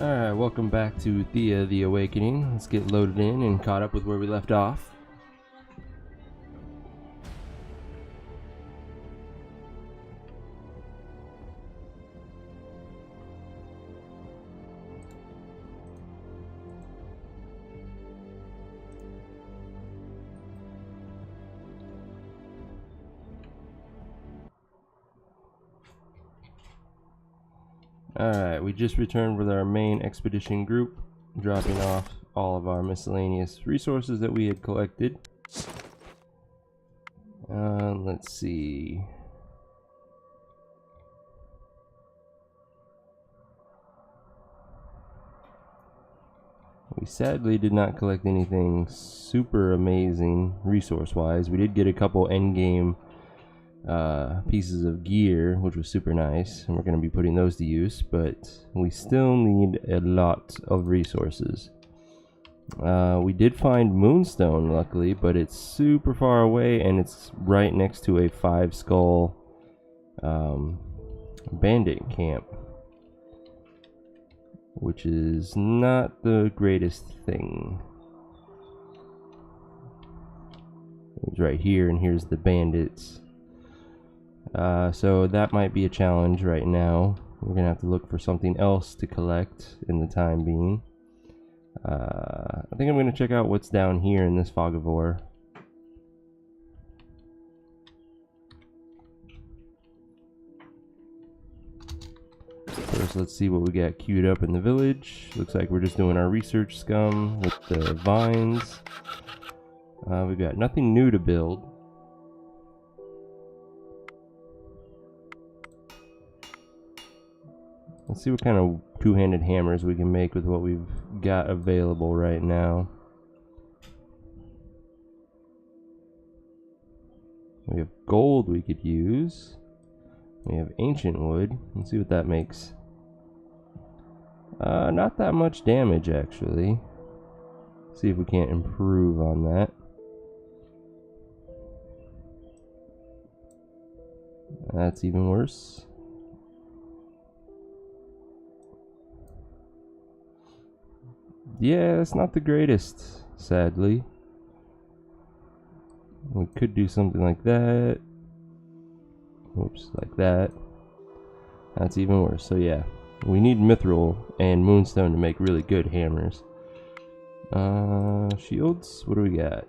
Alright, welcome back to Thea the Awakening. Let's get loaded in and caught up with where we left off. Alright, we just returned with our main expedition group, dropping off all of our miscellaneous resources that we had collected. Let's see. We sadly did not collect anything super amazing resource-wise. We did get a couple endgame pieces of gear, which was super nice, and we're going to be putting those to use, but we still need a lot of resources. We did find moonstone, luckily, but it's super far away, and it's right next to a 5-skull bandit camp, which is not the greatest thing. It's right here, and here's the bandits. So that might be a challenge right now. We're gonna have to look for something else to collect in the time being. I think I'm gonna check out what's down here in this fog of war. First, let's see what we got queued up in the village. Looks like we're just doing our research scum with the vines. We've got nothing new to build. Let's see what kind of two-handed hammers we can make with what we've got available right now. We have gold we could use. We have ancient wood. Let's see what that makes. Not that much damage, actually. See if we can't improve on that. That's even worse. Yeah, it's not the greatest, sadly. We could do something like that. Oops, like that. That's even worse. So yeah, we need mithril and moonstone to make really good hammers. Shields, what do we got?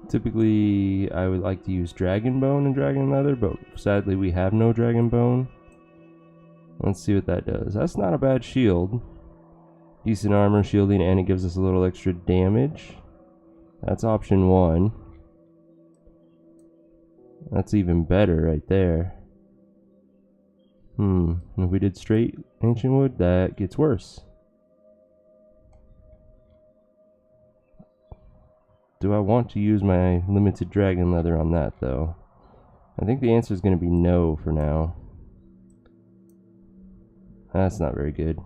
Typically, I would like to use dragon bone and dragon leather, but sadly we have no dragon bone. Let's see what that does. That's not a bad shield. Decent armor, shielding, and it gives us a little extra damage. That's option 1. That's even better right there. If we did straight ancient wood, that gets worse. Do I want to use my limited dragon leather on that, though? I think the answer is going to be no for now. That's not very good.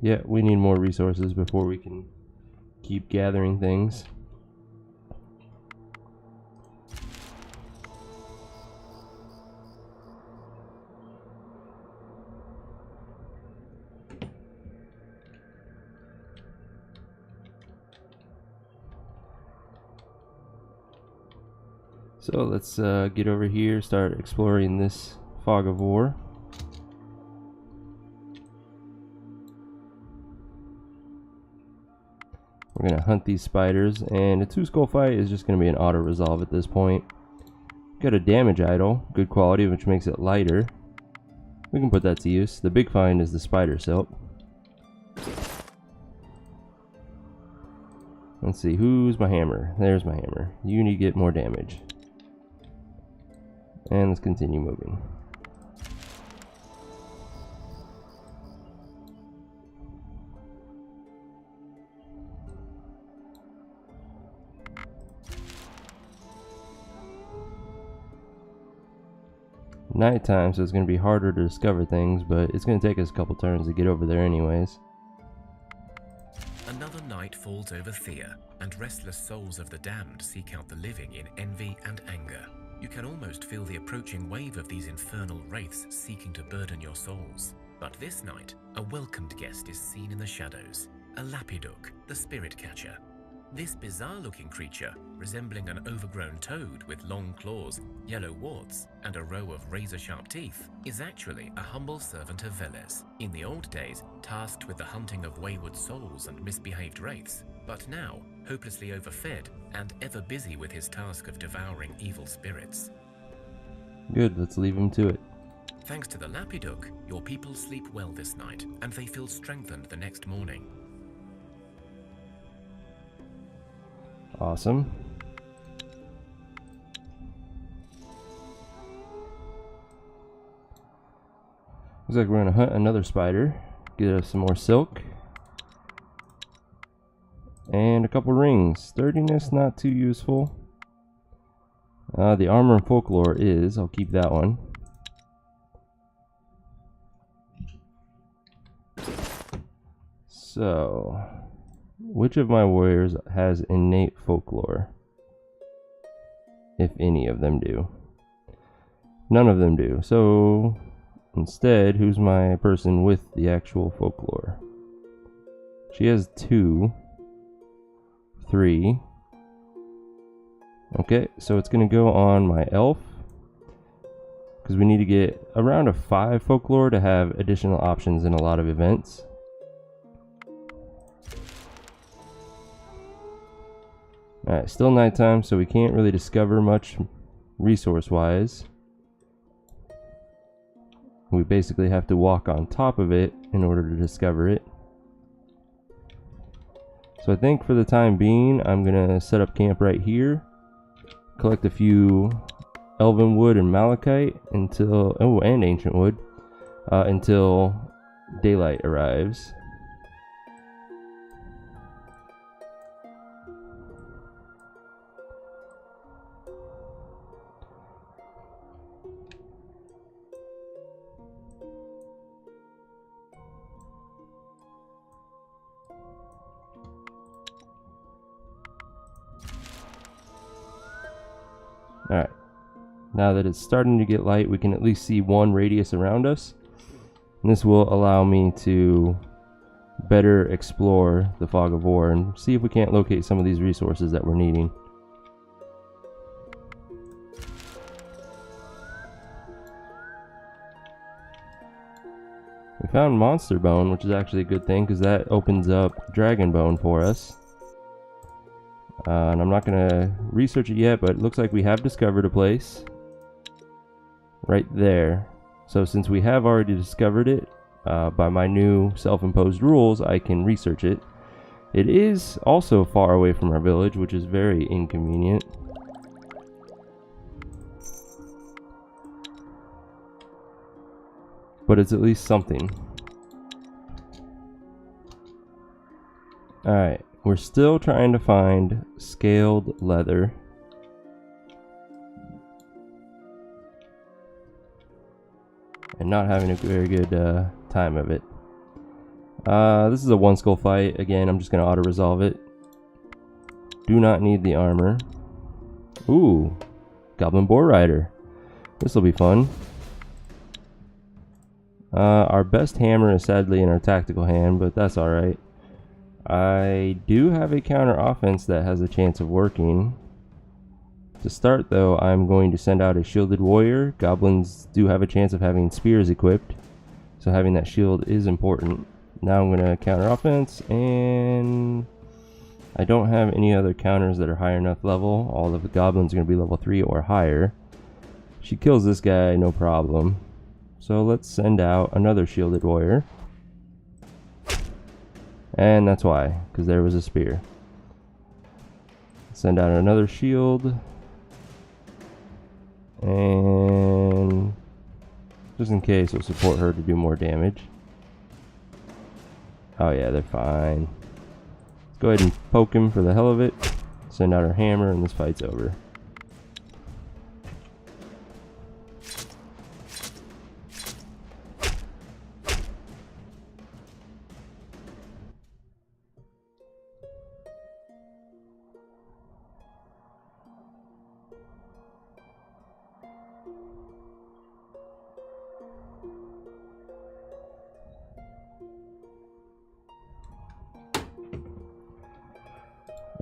Yeah, we need more resources before we can keep gathering things. So let's get over here, start exploring this fog of war. We're going to hunt these spiders, and a 2-skull fight is just going to be an auto-resolve at this point. Got a damage idol, good quality, which makes it lighter. We can put that to use. The big find is the spider silk. Let's see, who's my hammer? There's my hammer. You need to get more damage. And let's continue moving. nighttime, so it's going to be harder to discover things, but it's going to take us a couple turns to get over there anyways. Another night falls over Thea, and restless souls of the damned seek out the living in envy and anger. You can almost feel the approaching wave of these infernal wraiths seeking to burden your souls. But this night, a welcomed guest is seen in the shadows, a Lapiduk, the spirit catcher. This bizarre-looking creature, resembling an overgrown toad with long claws, yellow warts, and a row of razor-sharp teeth, is actually a humble servant of Veles, in the old days tasked with the hunting of wayward souls and misbehaved wraiths, but now hopelessly overfed and ever busy with his task of devouring evil spirits. Good, let's leave him to it. Thanks to the Lapiduk, your people sleep well this night, and they feel strengthened the next morning. Awesome. Looks like we're gonna hunt another spider, get us some more silk, and a couple rings. Sturdiness, not too useful. The armor and folklore is, I'll keep that one. So, which of my warriors has innate folklore? If any of them do. None of them do. So, instead, who's my person with the actual folklore? She has 2. 3. Okay, so it's going to go on my elf. Because we need to get around a 5 folklore to have additional options in a lot of events. Alright, still nighttime, so we can't really discover much resource-wise. We basically have to walk on top of it in order to discover it. So I think for the time being, I'm going to set up camp right here. Collect a few elven wood and malachite until... oh, and ancient wood. Until daylight arrives. Alright, now that it's starting to get light, we can at least see one radius around us. And this will allow me to better explore the Fog of War and see if we can't locate some of these resources that we're needing. We found Monster Bone, which is actually a good thing because that opens up Dragon Bone for us. And I'm not going to research it yet, but it looks like we have discovered a place right there. So since we have already discovered it, by my new self-imposed rules, I can research it. It is also far away from our village, which is very inconvenient. But it's at least something. Alright. We're still trying to find scaled leather. And not having a very good time of it. This is a 1 skull fight. Again, I'm just going to auto-resolve it. Do not need the armor. Ooh, Goblin Boar Rider. This will be fun. Our best hammer is sadly in our tactical hand, but that's alright. I do have a counter offense that has a chance of working. To start though, I'm going to send out a shielded warrior. Goblins do have a chance of having spears equipped, so having that shield is important. Now I'm going to counter offense, and I don't have any other counters that are high enough level. All of the goblins are going to be level 3 or higher. She kills this guy, no problem. So let's send out another shielded warrior. And that's why, because there was a spear. Send out another shield. And just in case, we'll support her to do more damage. Oh yeah, they're fine. Let's go ahead and poke him for the hell of it. Send out our hammer and this fight's over.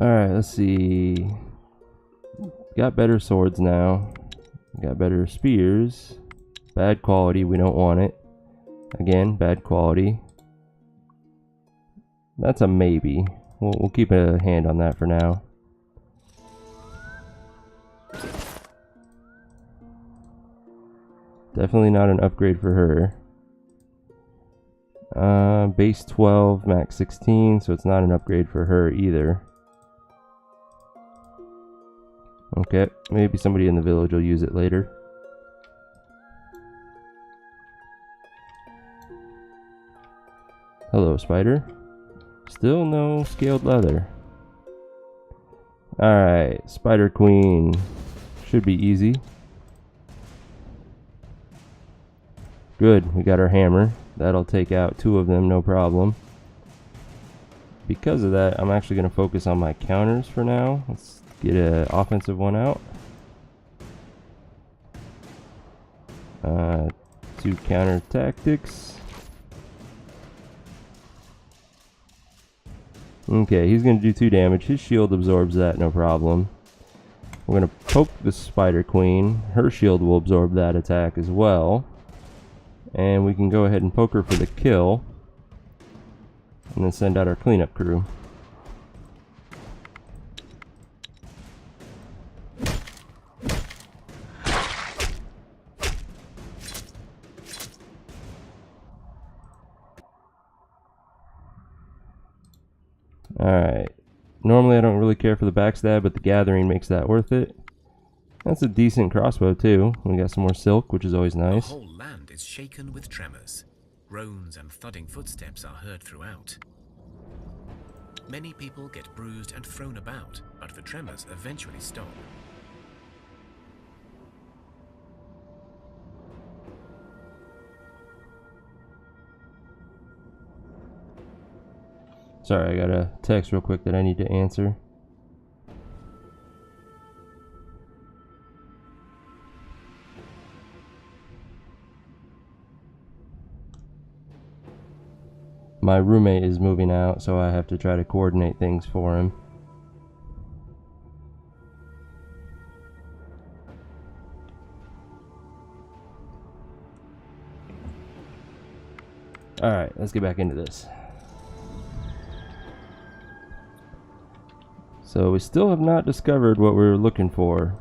Alright, let's see. Got better swords now. Got better spears. Bad quality, we don't want it. Again, bad quality. That's a maybe. We'll keep a hand on that for now. Definitely not an upgrade for her. Base 12, max 16, so it's not an upgrade for her either. Okay, maybe somebody in the village will use it later. Hello, spider. Still no scaled leather. Alright, Spider Queen. Should be easy. Good, we got our hammer. That'll take out 2 of them, no problem. Because of that, I'm actually going to focus on my counters for now. Let's get an offensive one out. 2 counter tactics. Okay, he's going to do 2 damage. His shield absorbs that, no problem. We're going to poke the Spider Queen. Her shield will absorb that attack as well. And we can go ahead and poke her for the kill. And then send out our cleanup crew. Alright. Normally I don't really care for the backstab, but the gathering makes that worth it. That's a decent crossbow too. We got some more silk, which is always nice. The whole land is shaken with tremors. Groans and thudding footsteps are heard throughout. Many people get bruised and thrown about, but the tremors eventually stop. Sorry, I got a text real quick that I need to answer. My roommate is moving out, so I have to try to coordinate things for him. Alright, let's get back into this. So we still have not discovered what we're looking for.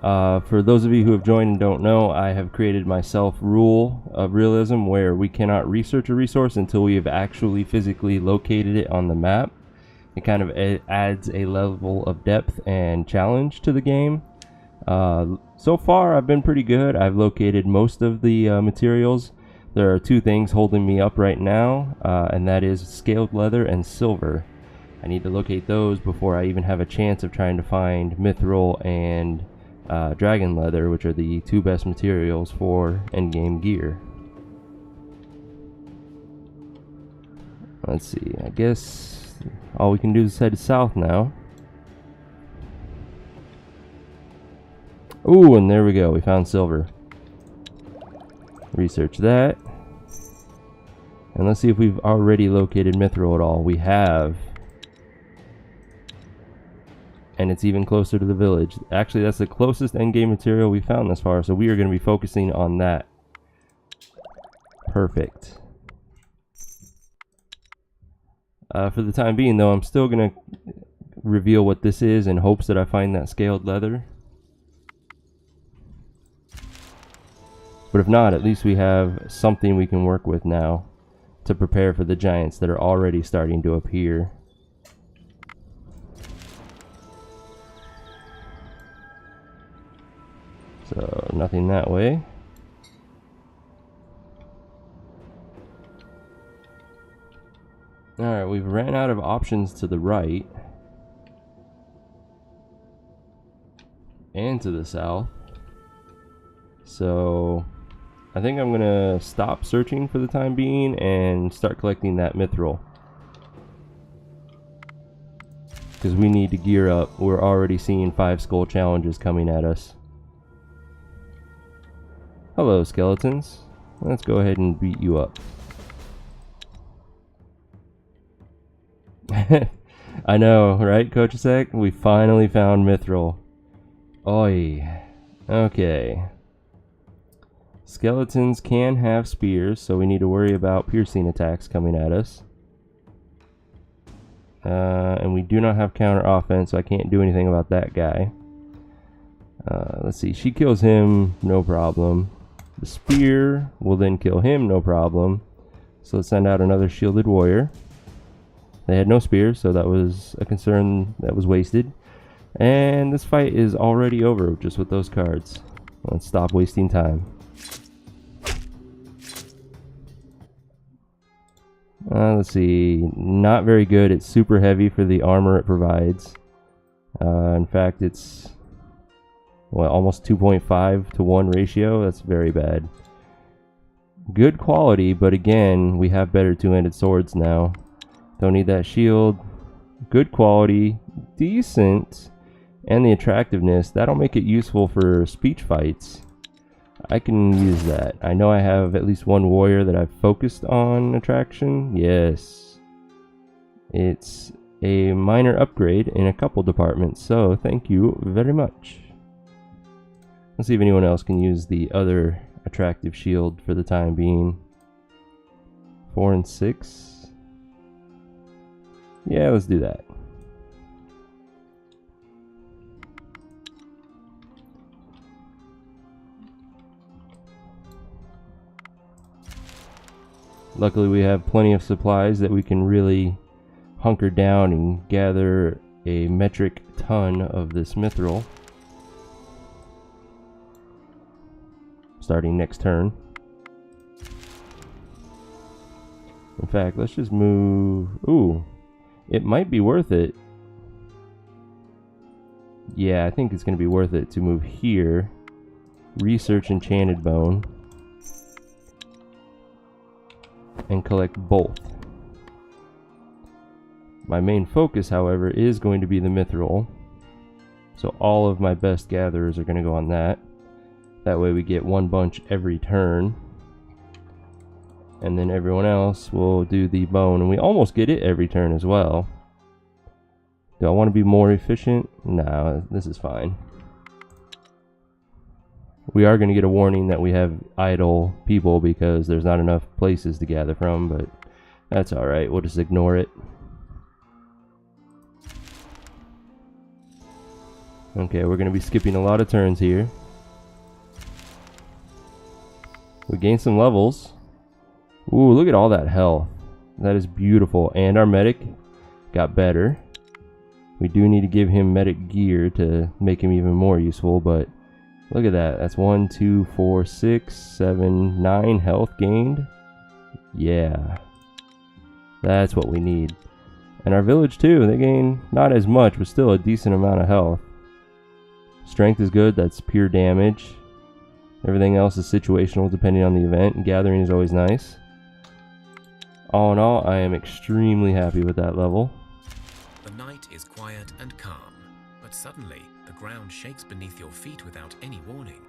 For those of you who have joined and don't know, I have created myself rule of realism where we cannot research a resource until we have actually physically located it on the map. It kind of adds a level of depth and challenge to the game. So far I've been pretty good. I've located most of the materials. There are 2 things holding me up right now, and that is scaled leather and silver. I need to locate those before I even have a chance of trying to find mithril and dragon leather, which are the 2 best materials for endgame gear. Let's see, I guess all we can do is head south now. Ooh, and there we go, we found silver. Research that. And let's see if we've already located mithril at all. We have. And it's even closer to the village. Actually, that's the closest endgame material we found thus far, so we are going to be focusing on that. Perfect. For the time being, though, I'm still going to reveal what this is in hopes that I find that scaled leather. But if not, at least we have something we can work with now to prepare for the giants that are already starting to appear. So, nothing that way. Alright, we've ran out of options to the right. And to the south. So, I think I'm gonna stop searching for the time being and start collecting that mithril. Because we need to gear up. We're already seeing 5 skull challenges coming at us. Hello, skeletons. Let's go ahead and beat you up. I know, right, Kochasek? We finally found Mithril. Oi. Okay. Skeletons can have spears, so we need to worry about piercing attacks coming at us. And we do not have counter offense, so I can't do anything about that guy. Let's see, she kills him, no problem. The spear will then kill him, no problem. So let's send out another shielded warrior. They had no spears, so that was a concern that was wasted. And this fight is already over just with those cards. Let's stop wasting time. Let's see, not very good. It's super heavy for the armor it provides. In fact, it's almost 2.5 to 1 ratio. That's very bad. Good quality, but again, we have better two-handed swords now. Don't need that shield. Good quality, decent, and the attractiveness. That'll make it useful for speech fights. I can use that. I know I have at least one warrior that I've focused on attraction. Yes. It's a minor upgrade in a couple departments, so thank you very much. Let's see if anyone else can use the other attractive shield for the time being. 4 and 6. Yeah, let's do that. Luckily we have plenty of supplies that we can really hunker down and gather a metric ton of this mithril. Starting next turn. In fact, let's just move... Ooh, it might be worth it. Yeah, I think it's going to be worth it to move here. Research Enchanted Bone. And collect both. My main focus, however, is going to be the mithril. So all of my best gatherers are going to go on that. That way we get one bunch every turn. And then everyone else will do the bone. And we almost get it every turn as well. Do I want to be more efficient? No, this is fine. We are going to get a warning that we have idle people because there's not enough places to gather from, but that's alright. We'll just ignore it. Okay, we're going to be skipping a lot of turns here. We gained some levels. Ooh, look at all that health. That is beautiful. And our medic got better. We do need to give him medic gear to make him even more useful, but look at that. That's 1, 2, 4, 6, 7, 9 health gained. Yeah. That's what we need. And our village too. They gain not as much, but still a decent amount of health. Strength is good. That's pure damage. Everything else is situational depending on the event. Gathering is always nice. All in all, I am extremely happy with that level. The night is quiet and calm, but suddenly the ground shakes beneath your feet without any warning.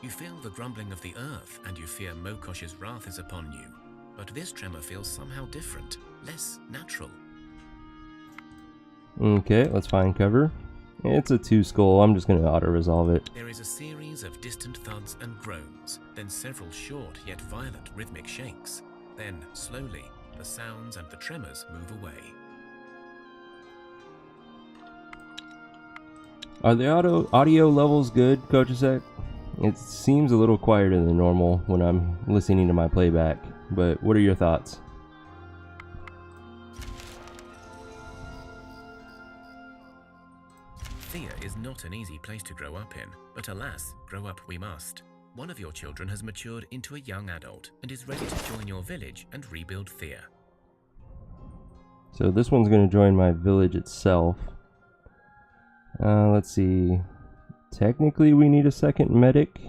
You feel the grumbling of the earth and you fear Mokosh's wrath is upon you, but this tremor feels somehow different, less natural. Okay, let's find cover. It's a 2 skull. I'm just going to auto-resolve it. There is a series of distant thuds and groans, then several short yet violent rhythmic shakes. Then, slowly, the sounds and the tremors move away. Are the audio levels good, Kochasek? It seems a little quieter than normal when I'm listening to my playback, but what are your thoughts? Thea is not an easy place to grow up in, but alas, grow up we must. One of your children has matured into a young adult and is ready to join your village and rebuild Thea. So this one's going to join my village itself. Let's see. Technically we need a second medic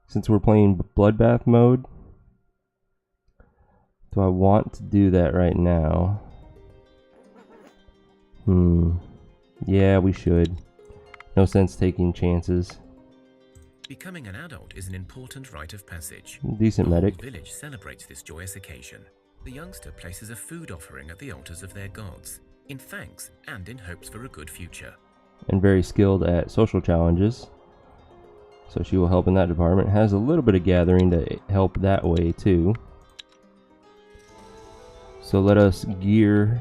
since we're playing bloodbath mode. Do I want to do that right now? Yeah, we should. No sense taking chances. Becoming an adult is an important rite of passage. Decent medic. The village celebrates this joyous occasion. The youngster places a food offering at the altars of their gods. in thanks and in hopes for a good future. And very skilled at social challenges. So she will help in that department. Has a little bit of gathering to help that way too. So let us gear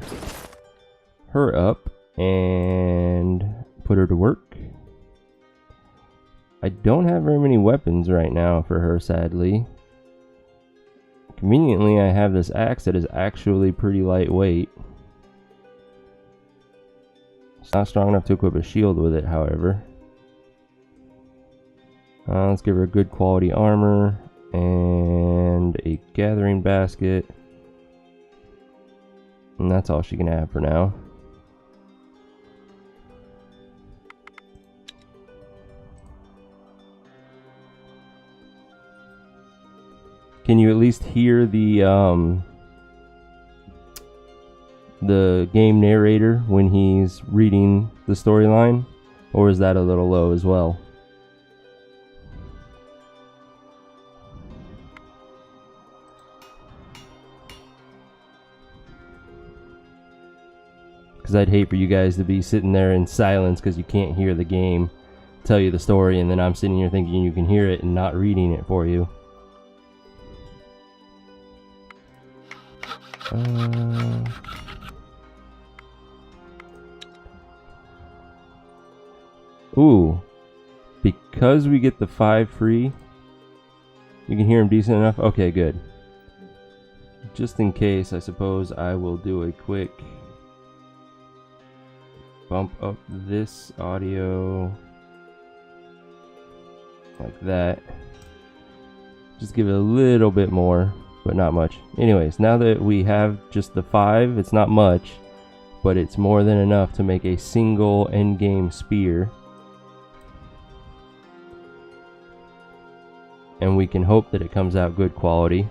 her up and put her to work. I don't have very many weapons right now for her, sadly. Conveniently, I have this axe that is actually pretty lightweight. It's not strong enough to equip a shield with it, however. Let's give her a good quality armor and a gathering basket. And that's all she can have for now. Can you at least hear the game narrator when he's reading the storyline? Or is that a little low as well? Because I'd hate for you guys to be sitting there in silence because you can't hear the game tell you the story, and then I'm sitting here thinking you can hear it and not reading it for you. Ooh, because we get the 5 free, you can hear him decent enough? Okay, good. Just in case, I suppose I will do a quick bump up this audio like that. Just give it a little bit more, but not much. Anyways, now that we have just the 5, it's not much, but it's more than enough to make a single endgame spear. And we can hope that it comes out good quality.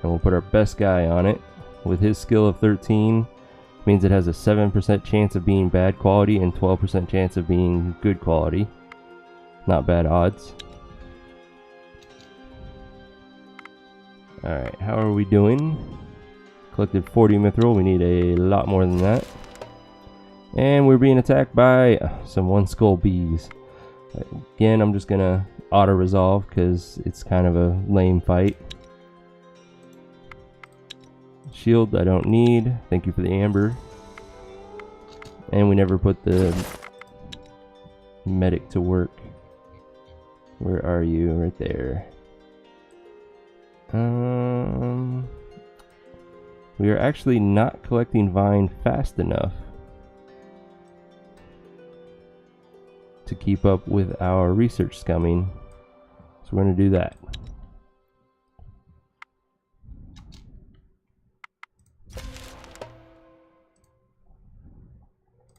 And we'll put our best guy on it. With his skill of 13, means it has a 7% chance of being bad quality and 12% chance of being good quality. Not bad odds. Alright, how are we doing? Collected 40 mithril, we need a lot more than that. And we're being attacked by some one skull bees. Again, I'm just gonna auto resolve because it's kind of a lame fight. Shield I don't need. Thank you for the amber. And we never put the medic to work. Where are you? Right there. We are actually not collecting vine fast enough to keep up with our research scumming. So we're going to do that.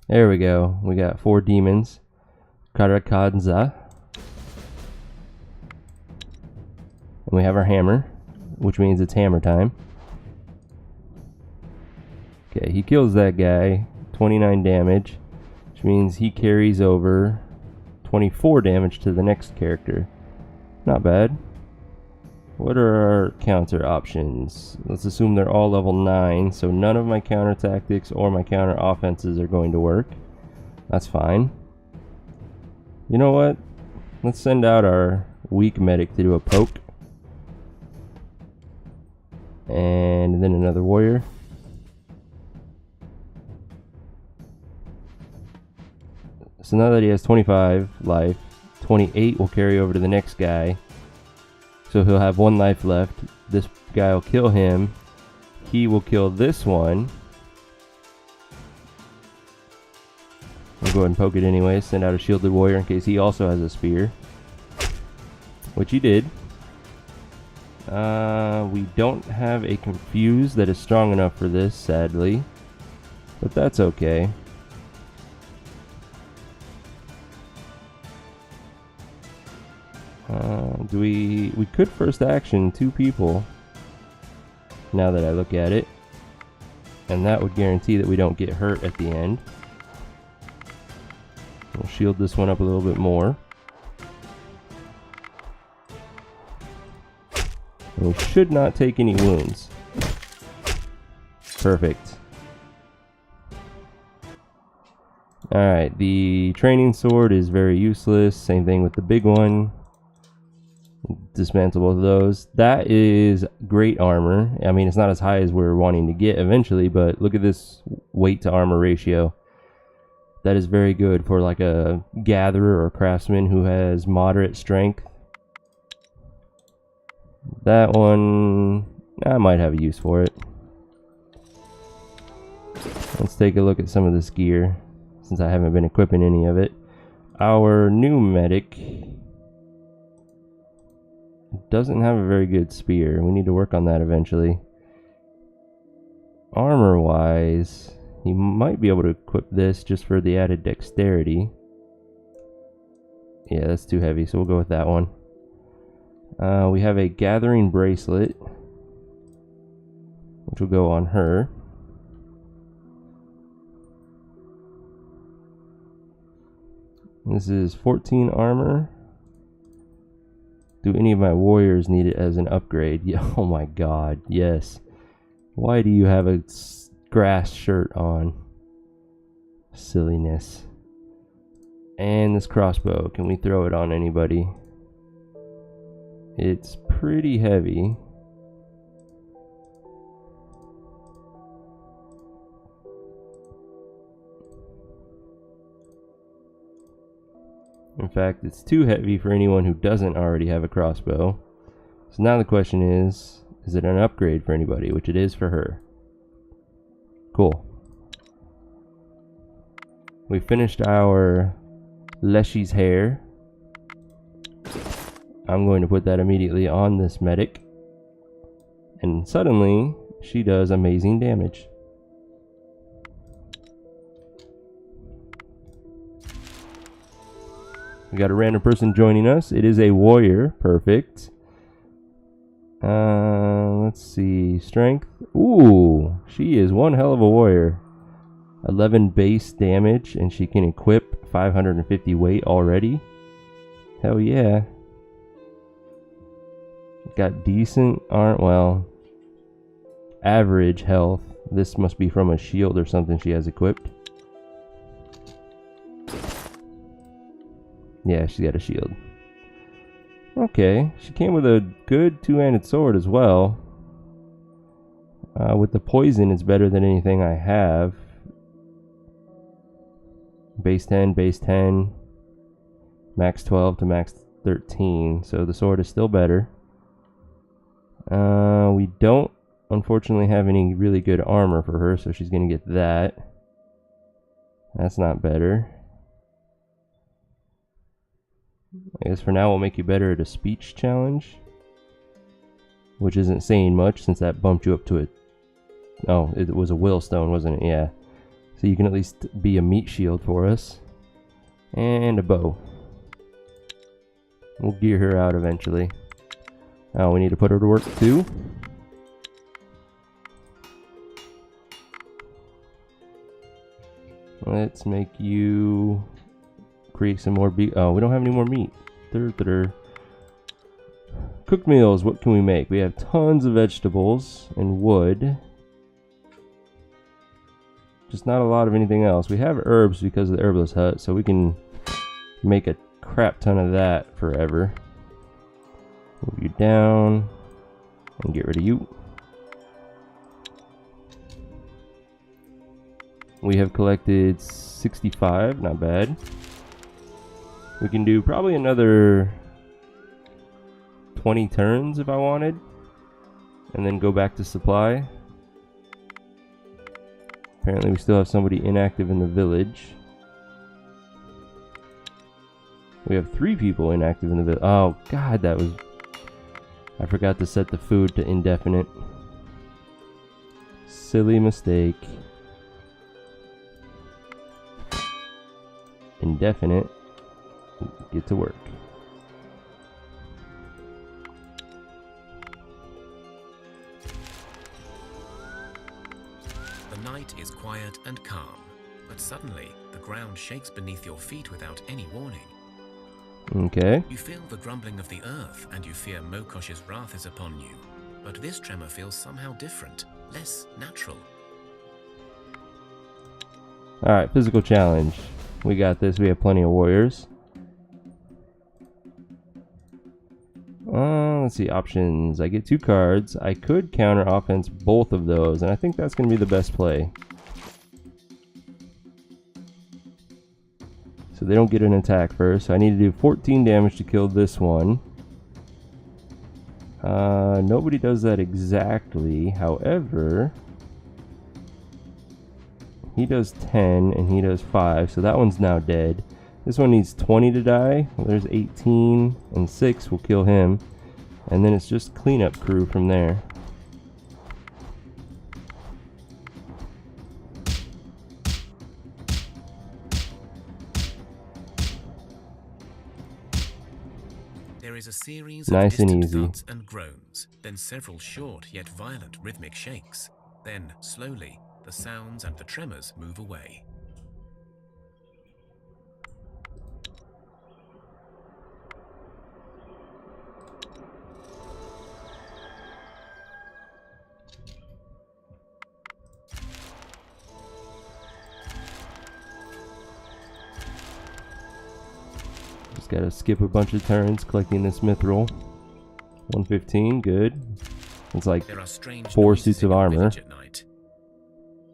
There we go. We got 4 demons. Karakadza. And we have our hammer, which means it's hammer time. Okay, he kills that guy. 29 damage, which means he carries over 24 damage to the next character. Not bad. What are our counter options? Let's assume they're all level 9, so none of my counter tactics or my counter offenses are going to work. That's fine. You know what? Let's send out our weak medic to do a poke. And then another warrior. So now that he has 25 life, 28 will carry over to the next guy. So he'll have 1 life left. This guy will kill him. He will kill this one. I'll go ahead and poke it anyway. Send out a shielded warrior in case he also has a spear. Which he did. We don't have a confuse that is strong enough for this, sadly. But that's okay. We could first action 2 people, now that I look at it, and that would guarantee that we don't get hurt at the end. We'll shield this one up a little bit more. And we should not take any wounds. Perfect. Alright, the training sword is very useless. Same thing with the big one. Dismantle both of those. That is great armor. I mean, it's not as high as we're wanting to get eventually, but look at this weight to armor ratio. That is very good for like a gatherer or craftsman who has moderate strength. That one, I might have a use for it. Let's take a look at some of this gear, since I haven't been equipping any of it. Our new medic doesn't have a very good spear. We need to work on that eventually. Armor wise, you might be able to equip this just for the added dexterity. Yeah, that's too heavy, so we'll go with that one. We have a gathering bracelet, which will go on her. This is 14 armor. Do any of my warriors need it as an upgrade? Yeah, oh my god, yes. Why do you have a grass shirt on? Silliness. And this crossbow, can we throw it on anybody? It's pretty heavy. In fact, it's too heavy for anyone who doesn't already have a crossbow. So now the question is it an upgrade for anybody? Which it is for her. Cool. We finished our Leshy's hair. I'm going to put that immediately on this medic. And suddenly, she does amazing damage. We got a random person joining us. It is a warrior. Perfect. Let's see. Strength. Ooh, she is one hell of a warrior. 11 base damage, and she can equip 550 weight already. Hell yeah. Got decent, average health. This must be from a shield or something she has equipped. Yeah, she's got a shield. Okay, she came with a good two-handed sword as well. With the poison, it's better than anything I have. Base 10, base 10. Max 12 to max 13. So the sword is still better. We don't, unfortunately, have any really good armor for her, so she's going to get that. That's not better. I guess for now we'll make you better at a speech challenge, which isn't saying much since that bumped you up to it. Oh, it was a willstone, wasn't it? Yeah. So you can at least be a meat shield for us. And a bow. We'll gear her out eventually. Now we need to put her to work too. Let's make you create some more beef. Oh, we don't have any more meat. Cooked meals, what can we make? We have tons of vegetables and wood. Just not a lot of anything else. We have herbs because of the herbalist hut, so we can make a crap ton of that forever. Move you down and get rid of you. We have collected 65, not bad. We can do probably another 20 turns if I wanted, and then go back to supply. Apparently we still have somebody inactive in the village. We have 3 people inactive in the village. Oh god, that was... I forgot to set the food to indefinite. Silly mistake. Indefinite. Get to work. The night is quiet and calm, but suddenly the ground shakes beneath your feet without any warning. Okay. You feel the grumbling of the earth, and you fear Mokosh's wrath is upon you. but this tremor feels somehow different, less natural. Alright, physical challenge. We got this. We have plenty of warriors. Let's see, options. I get 2 cards. I could counter offense both of those, and I think that's going to be the best play. So they don't get an attack first. So I need to do 14 damage to kill this one. Nobody does that exactly. However, he does 10 and he does 5, so that one's now dead. This one needs 20 to die. Well, there's 18 and 6 will kill him. And then it's just cleanup crew from there. There is a series of Nice and distant easy. thuds and groans, then several short yet violent rhythmic shakes. Then, slowly, the sounds and the tremors move away. Just gotta skip a bunch of turns collecting this mithril. 115, good. It's like There are strange 4 noises suits in of your armor. village at night.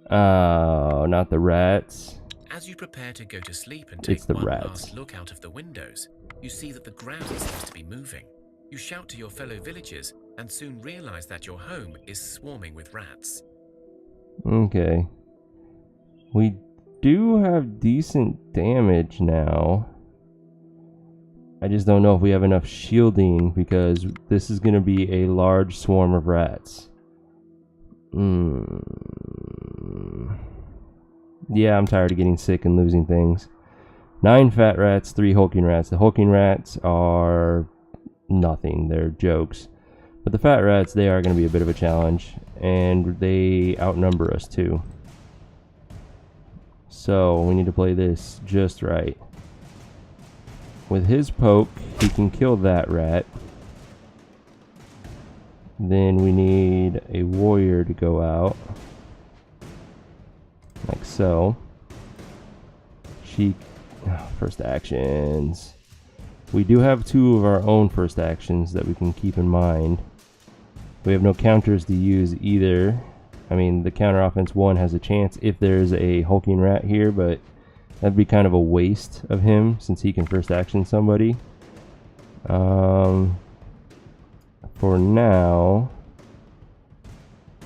Oh, not the rats. As you prepare to go to sleep and It's take the one rats. last look out of the windows, you see that the ground seems to be moving. You shout to your fellow villagers and soon realize that your home is swarming with rats. Okay. We do have decent damage now. I just don't know if we have enough shielding because this is going to be a large swarm of rats. Yeah, I'm tired of getting sick and losing things. 9 fat rats, 3 hulking rats. The hulking rats are nothing. They're jokes. But the fat rats, they are going to be a bit of a challenge. And they outnumber us too. So we need to play this just right. With his poke, he can kill that rat. Then we need a warrior to go out. Like so. First actions. We do have 2 of our own first actions that we can keep in mind. We have no counters to use either. I mean, the counter offense 1 has a chance if there's a hulking rat here, but that'd be kind of a waste of him since he can first action somebody. For now,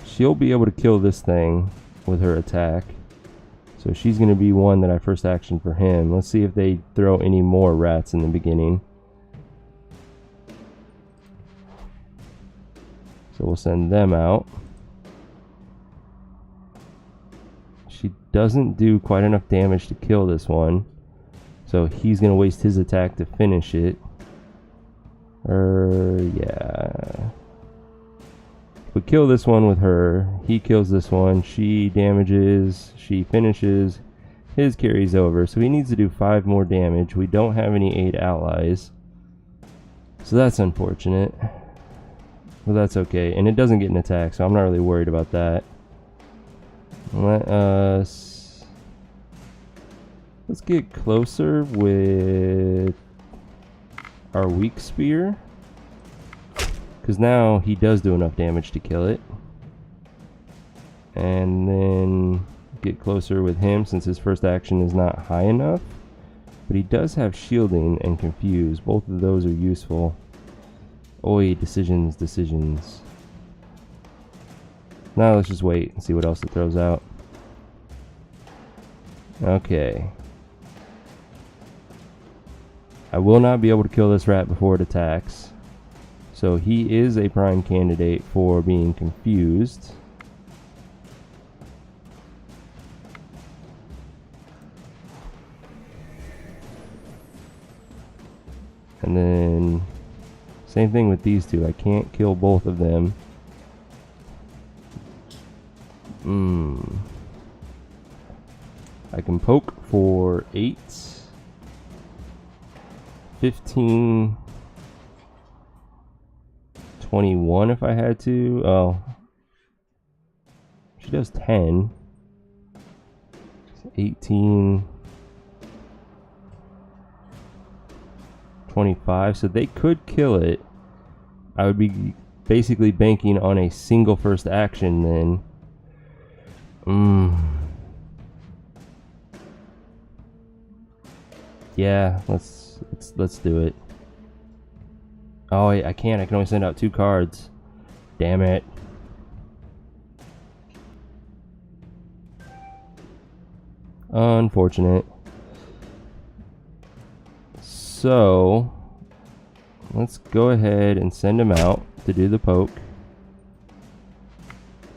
she'll be able to kill this thing with her attack. So she's going to be one that I first action for him. Let's see if they throw any more rats in the beginning. So we'll send them out. She doesn't do quite enough damage to kill this one. So he's going to waste his attack to finish it. Yeah. If we kill this one with her, he kills this one, she damages, she finishes, his carries over. So he needs to do 5 more damage. We don't have any aid allies. So that's unfortunate. But that's okay. And it doesn't get an attack, so I'm not really worried about that. Let's get closer with our weak spear, because now he does do enough damage to kill it. And then get closer with him since his first action is not high enough, but he does have shielding and confuse. Both of those are useful. Oi, decisions. Now let's just wait and see what else it throws out. Okay. I will not be able to kill this rat before it attacks. So he is a prime candidate for being confused. And then same thing with these two. I can't kill both of them. I can poke for 8, 15, 21 if I had to. Oh. She does 10. 18. 25. So they could kill it. I would be basically banking on a single first action then. Yeah, let's do it. Oh, I can't. I can only send out 2 cards. Damn it. Unfortunate. So, let's go ahead and send him out to do the poke.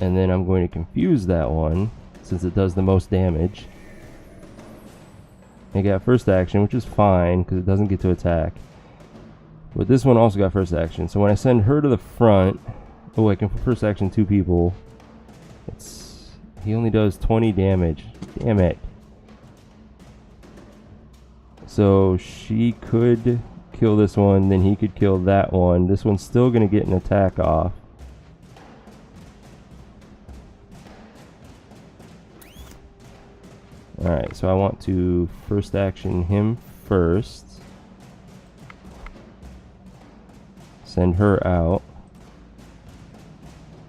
And then I'm going to confuse that one, since it does the most damage. I got first action, which is fine, because it doesn't get to attack. But this one also got first action. So when I send her to the front... Oh, I can first action 2 people. He only does 20 damage. Damn it. So she could kill this one, then he could kill that one. This one's still going to get an attack off. Alright, so I want to first action him first. Send her out.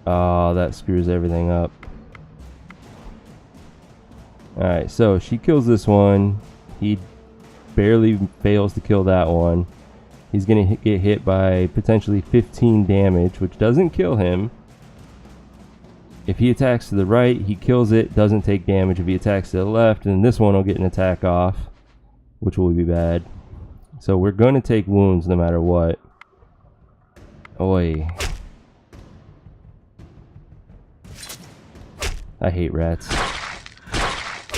Oh, that screws everything up. Alright, so she kills this one. He barely fails to kill that one. He's going to get hit by potentially 15 damage, which doesn't kill him. If he attacks to the right, he kills it, doesn't take damage. If he attacks to the left, then this one will get an attack off, which will be bad. So we're going to take wounds no matter what. Oi. I hate rats.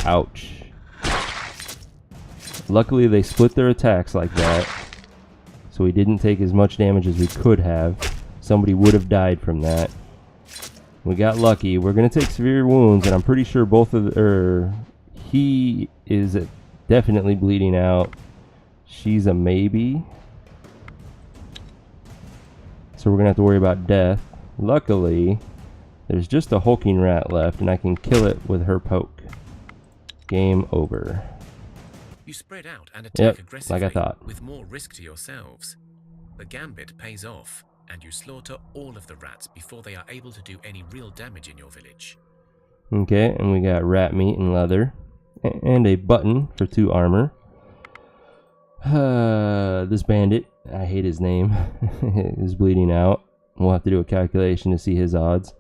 Ouch. Luckily they split their attacks like that, so we didn't take as much damage as we could have. Somebody would have died from that. We got lucky. We're going to take severe wounds, and I'm pretty sure both of he is definitely bleeding out. She's a maybe. So we're going to have to worry about death. Luckily, there's just a hulking rat left, and I can kill it with her poke. Game over. You spread out and attack aggressively, like I thought. with more risk to yourselves. The gambit pays off, and you slaughter all of the rats before they are able to do any real damage in your village. Okay, and we got rat meat and leather, and a button for 2 armor. This bandit, I hate his name, is bleeding out. We'll have to do a calculation to see his odds.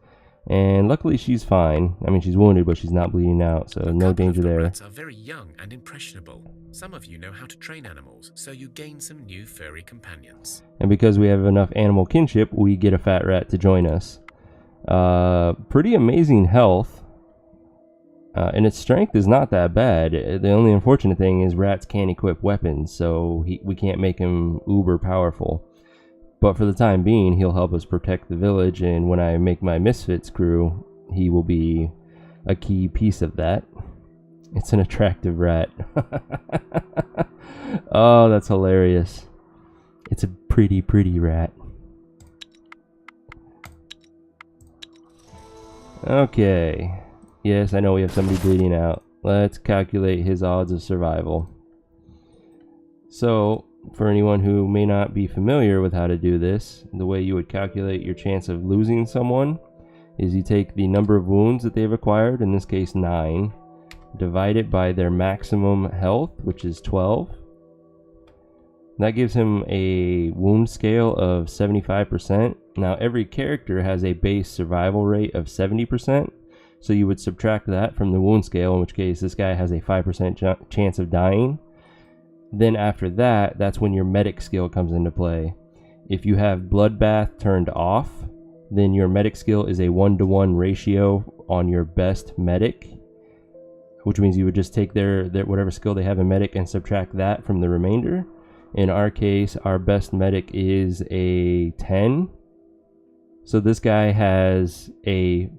And luckily she's fine. I mean, she's wounded, but she's not bleeding out, so no danger there. Rats are very young and impressionable. Some of you know how to train animals, so you gain some new furry companions. And because we have enough animal kinship, we get a fat rat to join us. Pretty amazing health. And its strength is not that bad. The only unfortunate thing is rats can't equip weapons, so we can't make him uber powerful. But for the time being, he'll help us protect the village, and when I make my Misfits crew, he will be a key piece of that. It's an attractive rat. Oh, that's hilarious. It's a pretty rat. Okay. Yes, I know we have somebody bleeding out. Let's calculate his odds of survival. So, for anyone who may not be familiar with how to do this, the way you would calculate your chance of losing someone is you take the number of wounds that they've acquired, in this case 9, divide it by their maximum health, which is 12. That gives him a wound scale of 75%. Now every character has a base survival rate of 70%, so you would subtract that from the wound scale, in which case this guy has a 5% chance of dying. Then after that, that's when your medic skill comes into play. If you have Bloodbath turned off, then your medic skill is a 1-to-1 ratio on your best medic, which means you would just take their whatever skill they have in medic and subtract that from the remainder. In our case, our best medic is a 10. So this guy has a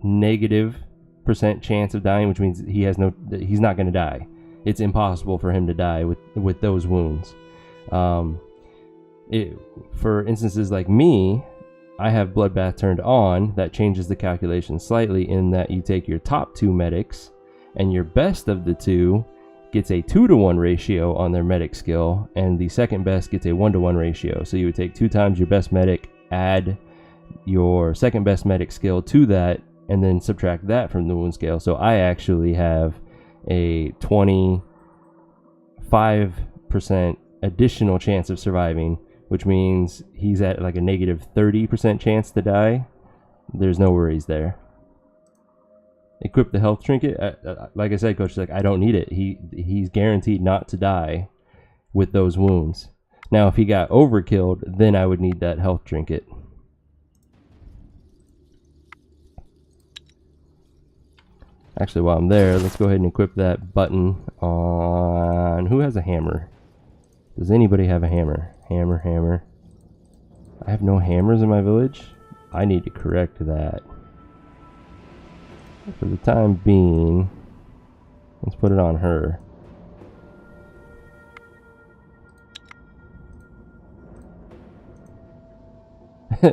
negative % chance of dying, which means he's not going to die. It's impossible for him to die with those wounds. For instances like me, I have Bloodbath turned on. That changes the calculation slightly in that you take your top 2 medics, and your best of the 2 gets a 2-to-1 ratio on their medic skill, and the second best gets a 1-to-1 ratio. So you would take 2 times your best medic, add your second best medic skill to that, and then subtract that from the wound scale. So I actually have a 25% additional chance of surviving, which means he's at like a negative 30% chance to die. There's no worries there. Equip the health trinket. Like I said, Coach, like, I don't need it. He's guaranteed not to die with those wounds. Now, if he got overkilled, then I would need that health trinket. Actually, while I'm there, let's go ahead and equip that button on... Who has a hammer? Does anybody have a hammer? Hammer, hammer. I have no hammers in my village. I need to correct that. For the time being, let's put it on her.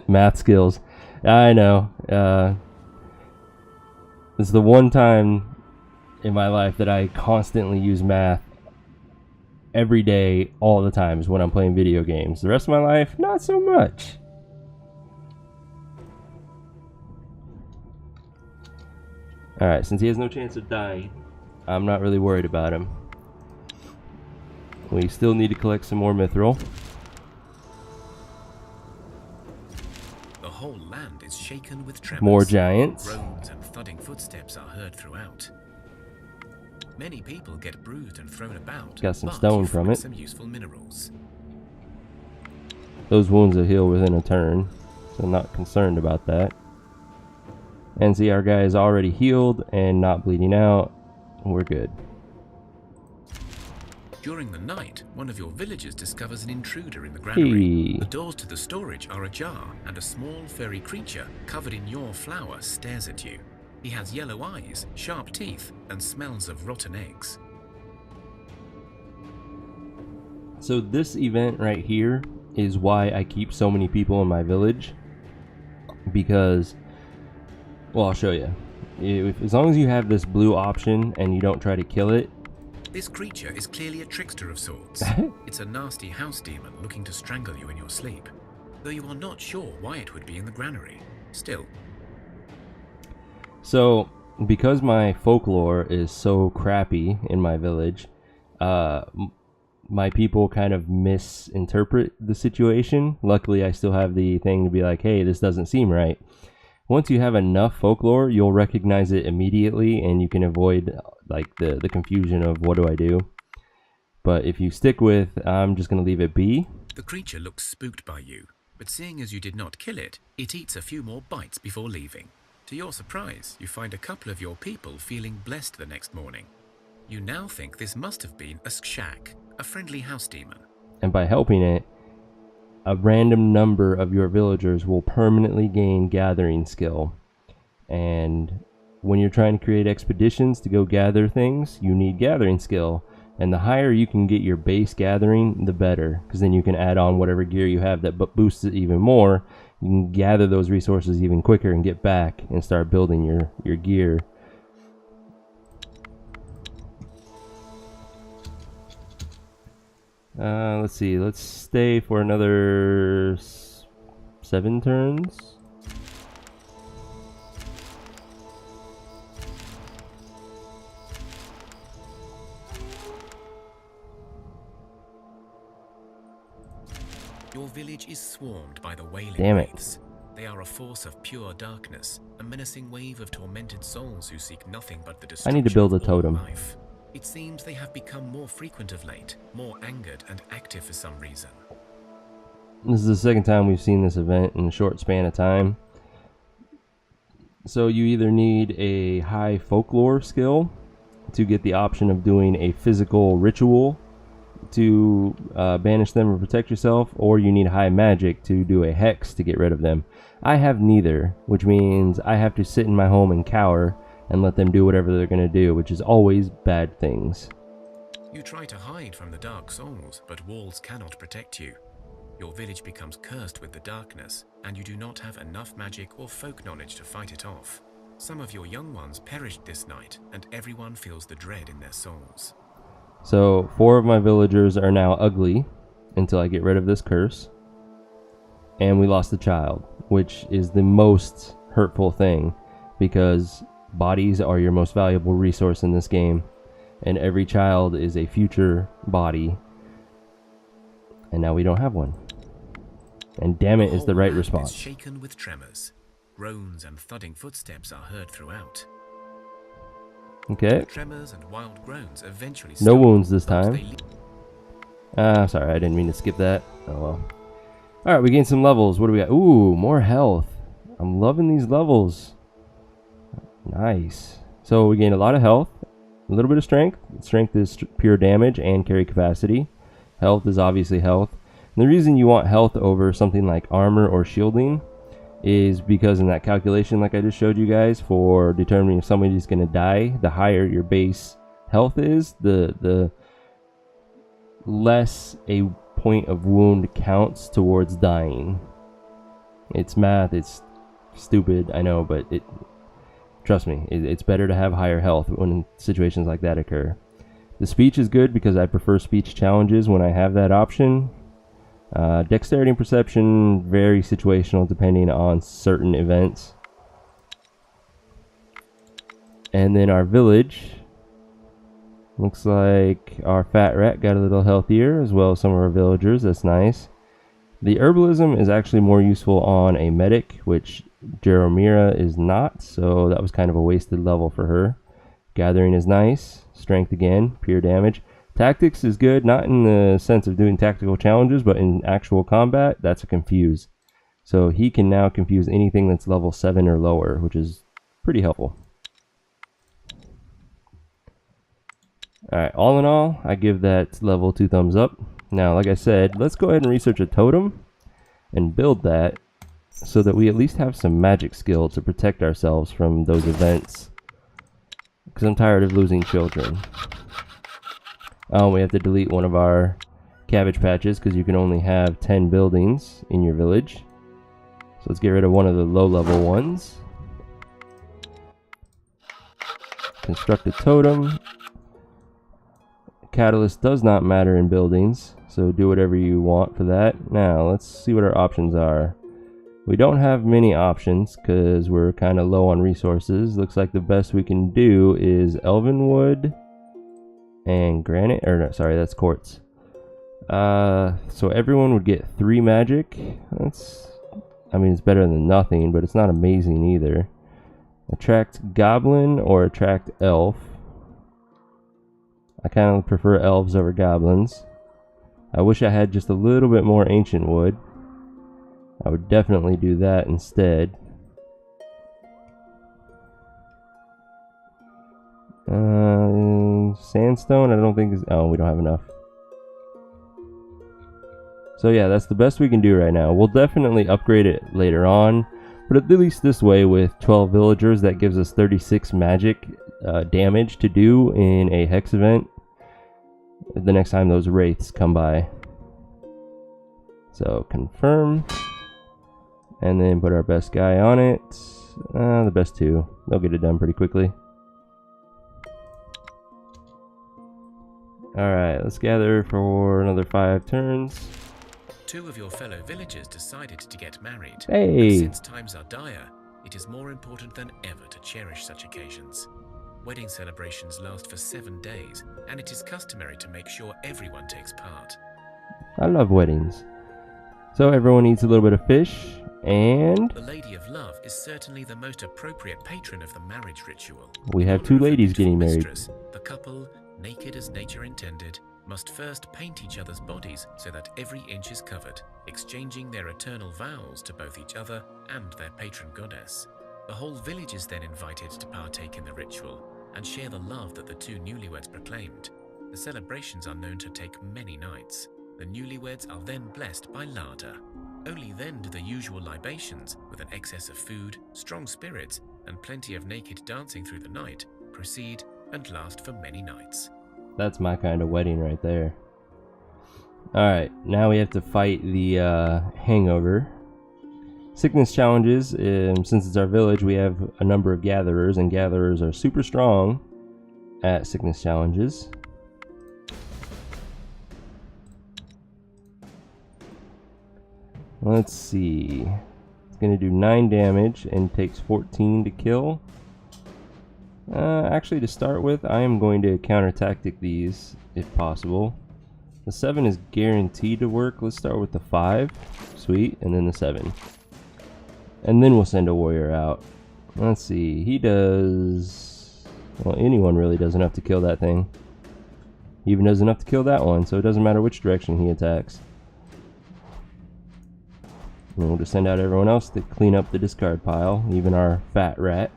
Math skills. I know. This is the one time in my life that I constantly use math every day, all the time, is when I'm playing video games. The rest of my life, not so much. Alright, since he has no chance of dying, I'm not really worried about him. We still need to collect some more mithril. The whole land is shaken with tremors. More giants. Groans and thudding footsteps are heard throughout. Many people get bruised and thrown about. Got some but stone you from find it. Some useful minerals. Those wounds will heal within a turn, so I'm not concerned about that. And see, our guy is already healed and not bleeding out. We're good. During the night, one of your villagers discovers an intruder in the granary. Hey. The doors to the storage are ajar, and a small furry creature covered in your flour stares at you. He has yellow eyes, sharp teeth, and smells of rotten eggs. So this event right here is why I keep so many people in my village. Because, well, I'll show you. As long as you have this blue option and you don't try to kill it. This creature is clearly a trickster of sorts. It's a nasty house demon looking to strangle you in your sleep, though you are not sure why it would be in the granary. Still. So, because my folklore is so crappy in my village, my people kind of misinterpret the situation. Luckily, I still have the thing to be like, hey, this doesn't seem right. Once you have enough folklore, you'll recognize it immediately, and you can avoid like the confusion of what do I do. But if you stick with, I'm just going to leave it be. The creature looks spooked by you, but seeing as you did not kill it, it eats a few more bites before leaving. To your surprise, you find a couple of your people feeling blessed the next morning. You now think this must have been a skshak, a friendly house demon. And by helping it, a random number of your villagers will permanently gain gathering skill. And when you're trying to create expeditions to go gather things, you need gathering skill. And the higher you can get your base gathering, the better. Because then you can add on whatever gear you have that boosts it even more. You can gather those resources even quicker and get back and start building your gear. Let's see. Let's stay for another 7 turns. Your village is swarmed by the wailing Damn it. wraiths. They are a force of pure darkness, a menacing wave of tormented souls who seek nothing but the I destruction need to build a of all totem. life. It seems they have become more frequent of late, more angered and active for some reason. This is the second time we've seen this event in a short span of time. So you either need a high folklore skill to get the option of doing a physical ritual to banish them or protect yourself, or you need high magic to do a hex to get rid of them. I have neither, which means I have to sit in my home and cower and let them do whatever they're going to do, which is always bad things. You try to hide from the dark souls, but walls cannot protect you. Your village becomes cursed with the darkness, and you do not have enough magic or folk knowledge to fight it off. Some of your young ones perished this night, and everyone feels the dread in their souls. So 4 of my villagers are now ugly until I get rid of this curse. And we lost a child, which is the most hurtful thing, because bodies are your most valuable resource in this game, and every child is a future body, and now we don't have one. And damn it, is the right response. Is shaken with tremors. Groans and thudding footsteps are heard throughout. Okay. The tremors and wild groans eventually No stop, wounds this but time. Sorry, I didn't mean to skip that. Oh well. Alright, we gained some levels. What do we got? Ooh, more health. I'm loving these levels. Nice. So we gained a lot of health, a little bit of strength. Strength is pure damage and carry capacity. Health is obviously health. And the reason you want health over something like armor or shielding is because in that calculation, like I just showed you guys, for determining if somebody's going to die, the higher your base health is, the less a point of wound counts towards dying. It's math, it's stupid, I know, but trust me, it's better to have higher health when situations like that occur. The speech is good because I prefer speech challenges when I have that option. Dexterity and perception, very situational depending on certain events. And then our village, looks like our fat rat got a little healthier, as well as some of our villagers. That's nice. The herbalism is actually more useful on a medic, which Jaromira is not, so that was kind of a wasted level for her. Gathering is nice. Strength again, pure damage. Tactics is good, not in the sense of doing tactical challenges, but in actual combat, that's a confuse. So he can now confuse anything that's level 7 or lower, which is pretty helpful. Alright, all in all, I give that level 2 thumbs up. Now, like I said, let's go ahead and research a totem and build that so that we at least have some magic skill to protect ourselves from those events. Because I'm tired of losing children. Oh, we have to delete one of our cabbage patches because you can only have 10 buildings in your village. So let's get rid of one of the low-level ones. Construct a totem. Catalyst does not matter in buildings, so do whatever you want for that. Now, let's see what our options are. We don't have many options because we're kind of low on resources. Looks like the best we can do is elven wood and granite, or no, sorry, that's quartz. So everyone would get 3 magic. I mean, it's better than nothing, but it's not amazing either. Attract goblin or attract elf. I kind of prefer elves over goblins. I wish I had just a little bit more ancient wood. I would definitely do that instead. Sandstone, I don't think is... Oh, we don't have enough. So yeah, that's the best we can do right now. We'll definitely upgrade it later on. But at least this way, with 12 villagers, that gives us 36 magic damage to do in a hex event the next time those wraiths come by. So confirm, and then put our best guy on it. The best 2. They'll get it done pretty quickly. Alright, let's gather for another 5 turns. 2 of your fellow villagers decided to get married. Hey! And since times are dire, it is more important than ever to cherish such occasions. Wedding celebrations last for 7 days, and it is customary to make sure everyone takes part. I love weddings. So everyone eats a little bit of fish, and... The Lady of Love is certainly the most appropriate patron of the marriage ritual. We have 2 ladies getting married. The couple, naked as nature intended, must first paint each other's bodies so that every inch is covered, exchanging their eternal vows to both each other and their patron goddess. The whole village is then invited to partake in the ritual and share the love that the 2 newlyweds proclaimed. The celebrations are known to take many nights. The newlyweds are then blessed by Lada. Only then do the usual libations, with an excess of food, strong spirits, and plenty of naked dancing through the night, proceed and last for many nights. That's my kind of wedding right there. Alright, now we have to fight the hangover. Sickness challenges, since it's our village, we have a number of gatherers, and gatherers are super strong at sickness challenges. Let's see. It's going to do 9 damage and takes 14 to kill. Actually, to start with, I am going to counter-tactic these, if possible. The 7 is guaranteed to work. Let's start with the 5. Sweet. And then the 7. And then we'll send a warrior out. Let's see. He does... Well, anyone really does enough to kill that thing. He even does enough to kill that one, so it doesn't matter which direction he attacks. And we'll just send out everyone else to clean up the discard pile, even our fat rat.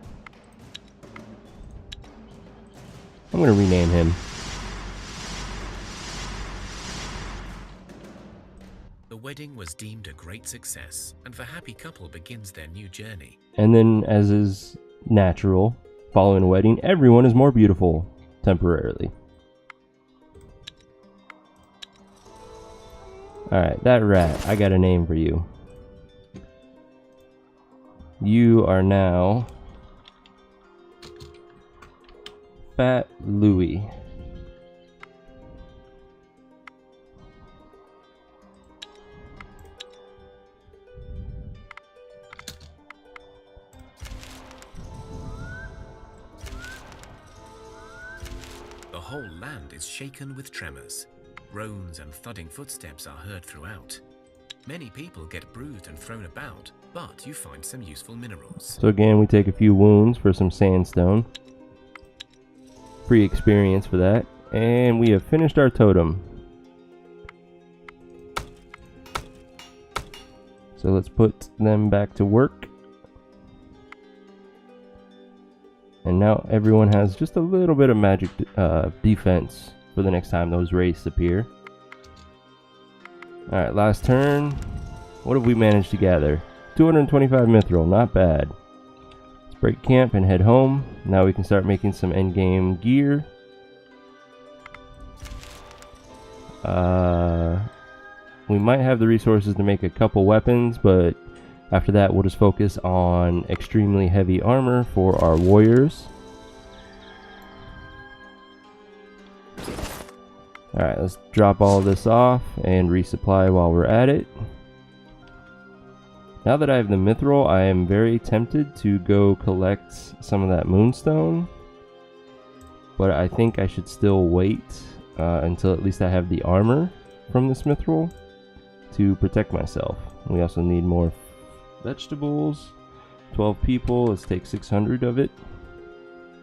I'm going to rename him. The wedding was deemed a great success, and the happy couple begins their new journey. And then, as is natural, following a wedding, everyone is more beautiful, temporarily. Alright, that rat, I got a name for you. You are now Fat Louie. The whole land is shaken with tremors. Groans and thudding footsteps are heard throughout. Many people get bruised and thrown about, but you find some useful minerals. So again, we take a few wounds for some sandstone. Free experience for that. And we have finished our totem. So let's put them back to work. And now everyone has just a little bit of magic defense for the next time those wraiths appear. Alright, last turn. What have we managed to gather? 225 mithril, not bad. Let's break camp and head home. Now we can start making some endgame gear. We might have the resources to make a couple weapons, but after that we'll just focus on extremely heavy armor for our warriors. Alright, let's drop all this off and resupply while we're at it. Now that I have the mithril, I am very tempted to go collect some of that moonstone. But I think I should still wait until at least I have the armor from this mithril to protect myself. We also need more vegetables. 12 people, let's take 600 of it.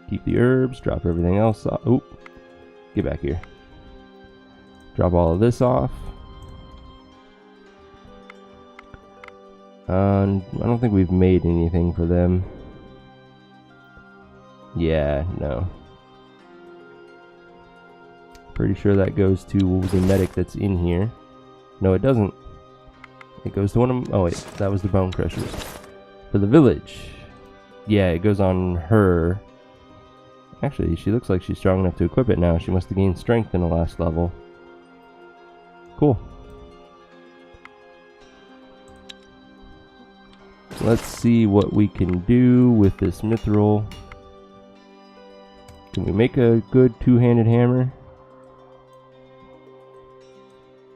Keep the herbs, drop everything else off. Oop, get back here. Drop all of this off. I don't think we've made anything for them. Yeah, no. Pretty sure that goes to the medic that's in here. No, it doesn't. It goes to one of them. Oh wait, that was the bone crushers. For the village. Yeah, it goes on her. Actually, she looks like she's strong enough to equip it now. She must have gained strength in the last level. Cool. Let's see what we can do with this mithril. Can we make a good two-handed hammer?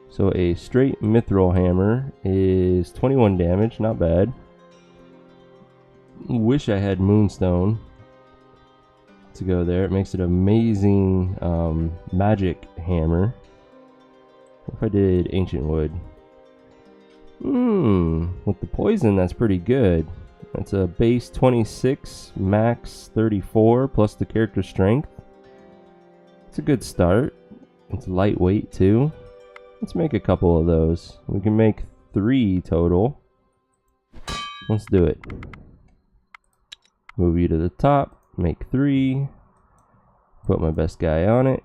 So a straight mithril hammer is 21 damage, not bad. Wish I had moonstone to go there. It makes it an amazing magic hammer. What if I did ancient wood? With the poison, that's pretty good. That's a base 26, max 34, plus the character strength. It's a good start. It's lightweight too. Let's make a couple of those. We can make 3 total. Let's do it. Move you to the top, make 3. Put my best guy on it.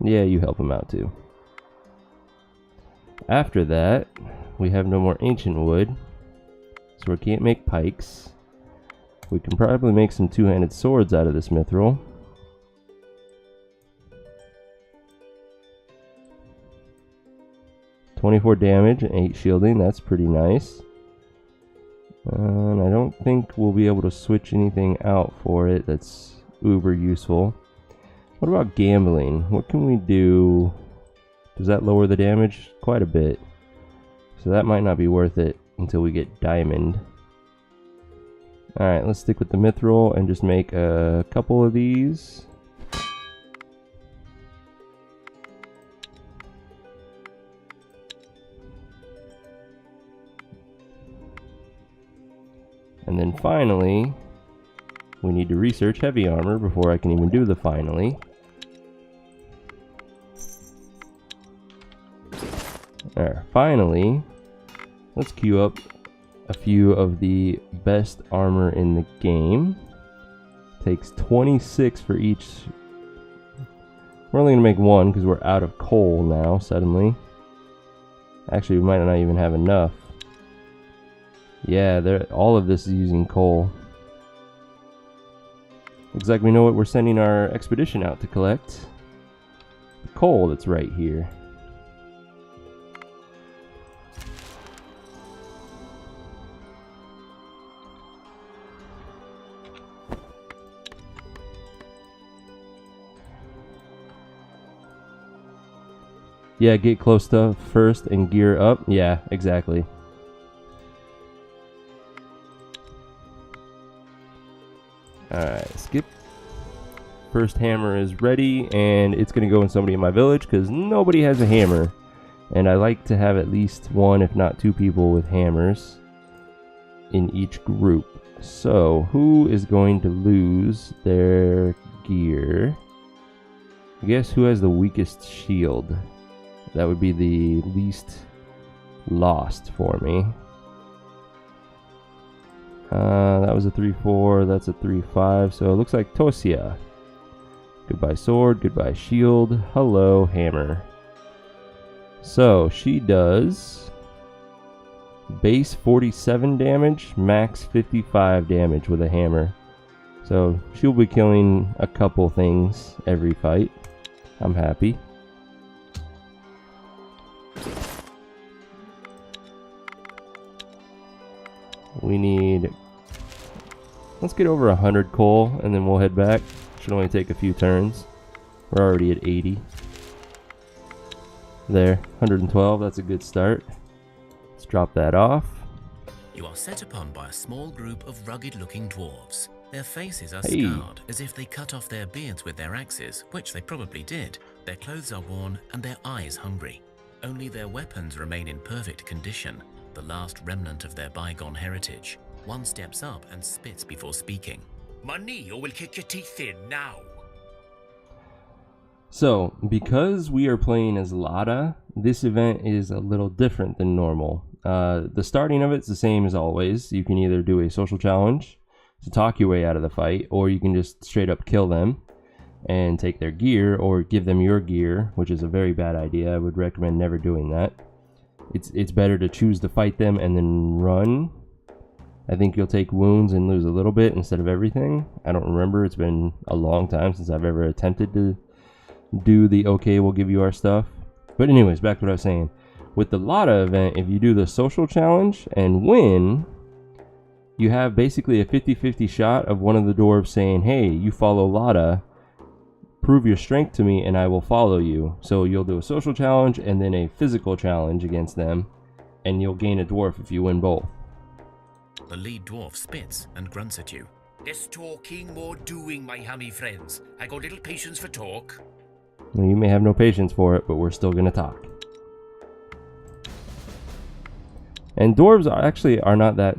Yeah, you help him out too. After that, we have no more ancient wood, so we can't make pikes. We can probably make some two-handed swords out of this mithril. 24 damage and 8 shielding. That's pretty nice. And I don't think we'll be able to switch anything out for it that's uber useful. What about gambling? What can we do? Does that lower the damage? Quite a bit. So that might not be worth it until we get diamond. Alright, let's stick with the mithril and just make a couple of these. And then finally, we need to research heavy armor before I can even do the finally. There, finally, let's queue up a few of the best armor in the game. Takes 26 for each. We're only going to make one because we're out of coal now, suddenly. Actually, we might not even have enough. Yeah, all of this is using coal. Looks like we know what we're sending our expedition out to collect. The coal that's right here. Yeah, get close stuff first and gear up. Yeah, exactly. Alright, skip. First hammer is ready, and it's going to go in somebody in my village because nobody has a hammer. And I like to have at least one, if not two people with hammers in each group. So, who is going to lose their gear? I guess who has the weakest shield? That would be the least lost for me. That was a 3-4, that's a 3-5, so it looks like Tosia. Goodbye sword, goodbye shield, hello hammer. So she does base 47 damage, max 55 damage with a hammer. So she'll be killing a couple things every fight. I'm happy. We need, let's get over 100 coal and then we'll head back. Should only take a few turns. We're already at 80. There, 112, that's a good start. Let's drop that off. You are set upon by a small group of rugged-looking dwarves. Their faces are Hey. scarred as if they cut off their beards with their axes, which they probably did. Their clothes are worn and their eyes hungry. Only their weapons remain in perfect condition, the last remnant of their bygone heritage. One steps up and spits before speaking. Money, or we'll kick your teeth in now. So, because we are playing as Lada, this event is a little different than normal. The starting of it's the same as always. You can either do a social challenge to talk your way out of the fight, or you can just straight up kill them and take their gear, or give them your gear, which is a very bad idea. I would recommend never doing that. It's better to choose to fight them and then run. I think you'll take wounds and lose a little bit instead of everything. I don't remember. It's been a long time since I've ever attempted to do the okay, we'll give you our stuff. But anyways, back to what I was saying. With the Lada event, if you do the social challenge and win, you have basically a 50-50 shot of one of the dwarves saying, hey, you follow Lada, prove your strength to me and I will follow you. So you'll do a social challenge and then a physical challenge against them, and you'll gain a dwarf if you win both. The lead dwarf spits and grunts at you. Less talking, more doing, my hammy friends. I got little patience for talk. Well, you may have no patience for it, but we're still going to talk. And dwarves are not that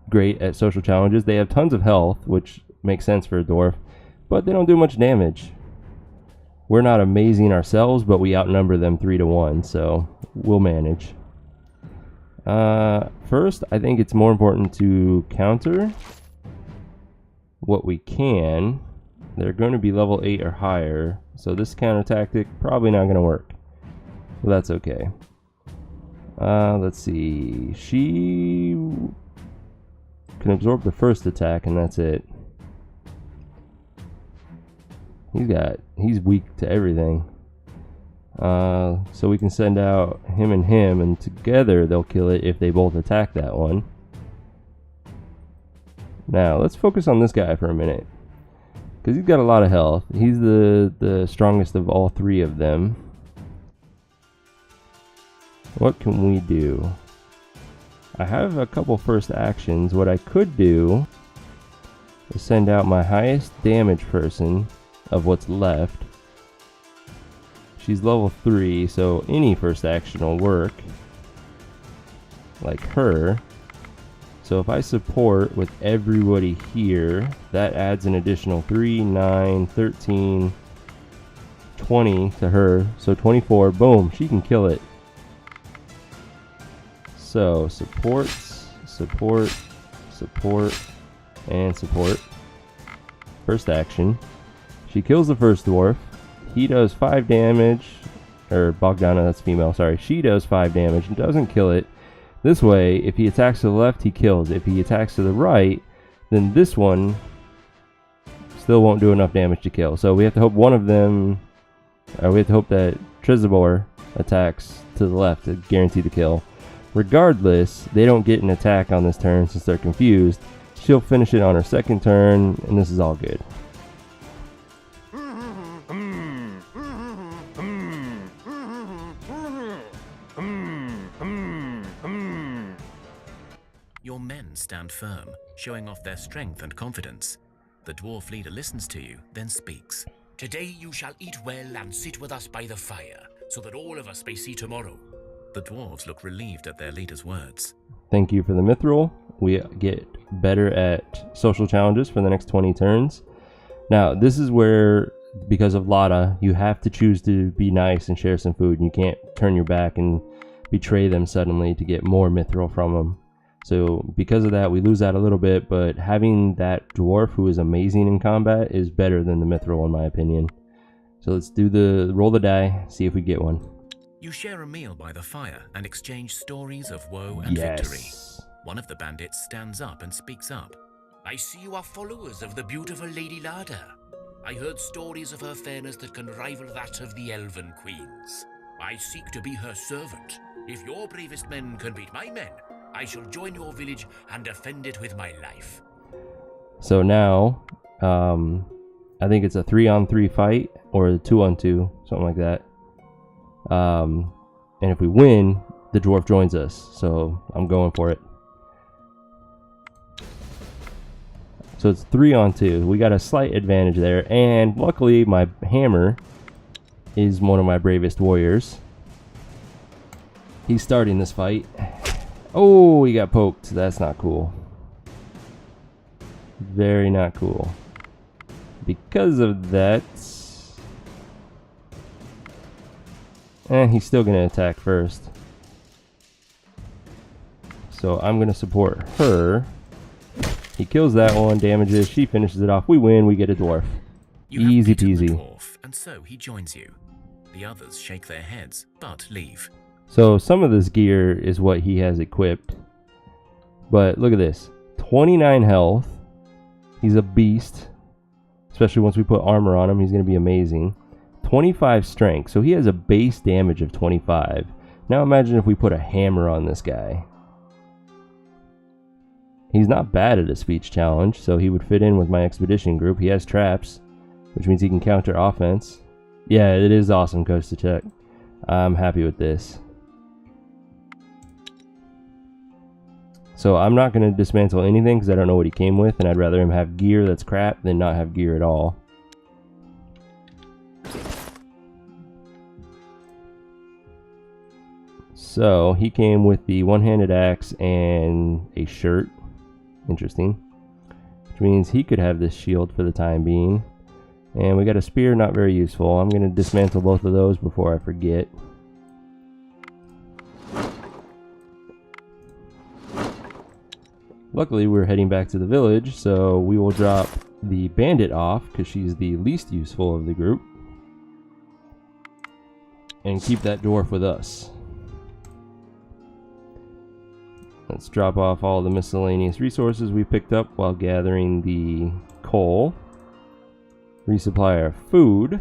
great at social challenges. They have tons of health, which makes sense for a dwarf, but they don't do much damage. We're not amazing ourselves, but we outnumber them 3-1, so we'll manage. First, I think it's more important to counter what we can. They're going to be level 8 or higher, so this counter tactic probably not going to work. Well, that's okay. Let's see. She can absorb the first attack, and that's it. He's weak to everything. So we can send out him, and together they'll kill it if they both attack that one. Now, let's focus on this guy for a minute, because he's got a lot of health. He's the strongest of all three of them. What can we do? I have a couple first actions. What I could do is send out my highest damage person of what's left. She's level 3, so any first action will work. Like her. So if I support with everybody here, that adds an additional 3, 9, 13, 20 to her. So 24, boom, she can kill it. So supports, support, support, and support. First action. She kills the first dwarf. He does 5 damage, or Bogdana, that's female, sorry. She does 5 damage and doesn't kill it. This way, if he attacks to the left, he kills. If he attacks to the right, then this one still won't do enough damage to kill. So we have to hope one of them, we have to hope that Trizabor attacks to the left to guarantee the kill. Regardless, they don't get an attack on this turn since they're confused. She'll finish it on her second turn, and this is all good. Your men stand firm, showing off their strength and confidence. The dwarf leader listens to you, then speaks. Today you shall eat well and sit with us by the fire, so that all of us may see tomorrow. The dwarves look relieved at their leader's words. Thank you for the mithril. We get better at social challenges for the next 20 turns. Now, this is where, because of Lada, you have to choose to be nice and share some food. You can't turn your back and betray them suddenly to get more mithril from them. So because of that, we lose out a little bit, but having that dwarf who is amazing in combat is better than the mithril in my opinion. So let's do the roll the die, see if we get one. You share a meal by the fire and exchange stories of woe and victory. One of the bandits stands up and speaks up. I see you are followers of the beautiful Lady Lada. I heard stories of her fairness that can rival that of the elven queens. I seek to be her servant. If your bravest men can beat my men, I shall join your village and defend it with my life. So now, I think it's a 3-on-3 fight, or a 2-on-2, something like that. And if we win, the dwarf joins us, so I'm going for it. So it's 3-on-2. We got a slight advantage there, and luckily my hammer is one of my bravest warriors. He's starting this fight. Oh, he got poked. That's not cool. Very not cool. Because of that, he's still going to attack first. So I'm going to support her. He kills that one, damages, she finishes it off. We win, we get a dwarf. Easy peasy. The dwarf, and so he joins you. The others shake their heads, but leave. So some of this gear is what he has equipped. But look at this. 29 health. He's a beast. Especially once we put armor on him, he's going to be amazing. 25 strength. So he has a base damage of 25. Now imagine if we put a hammer on this guy. He's not bad at a speech challenge, so he would fit in with my expedition group. He has traps, which means he can counter offense. Yeah, it is awesome, Coast to check. I'm happy with this. So I'm not going to dismantle anything because I don't know what he came with, and I'd rather him have gear that's crap than not have gear at all. So he came with the one-handed axe and a shirt. Interesting. Which means he could have this shield for the time being. And we got a spear, not very useful. I'm going to dismantle both of those before I forget. Luckily, we're heading back to the village, so we will drop the bandit off because she's the least useful of the group. And keep that dwarf with us. Let's drop off all the miscellaneous resources we picked up while gathering the coal. Resupply our food.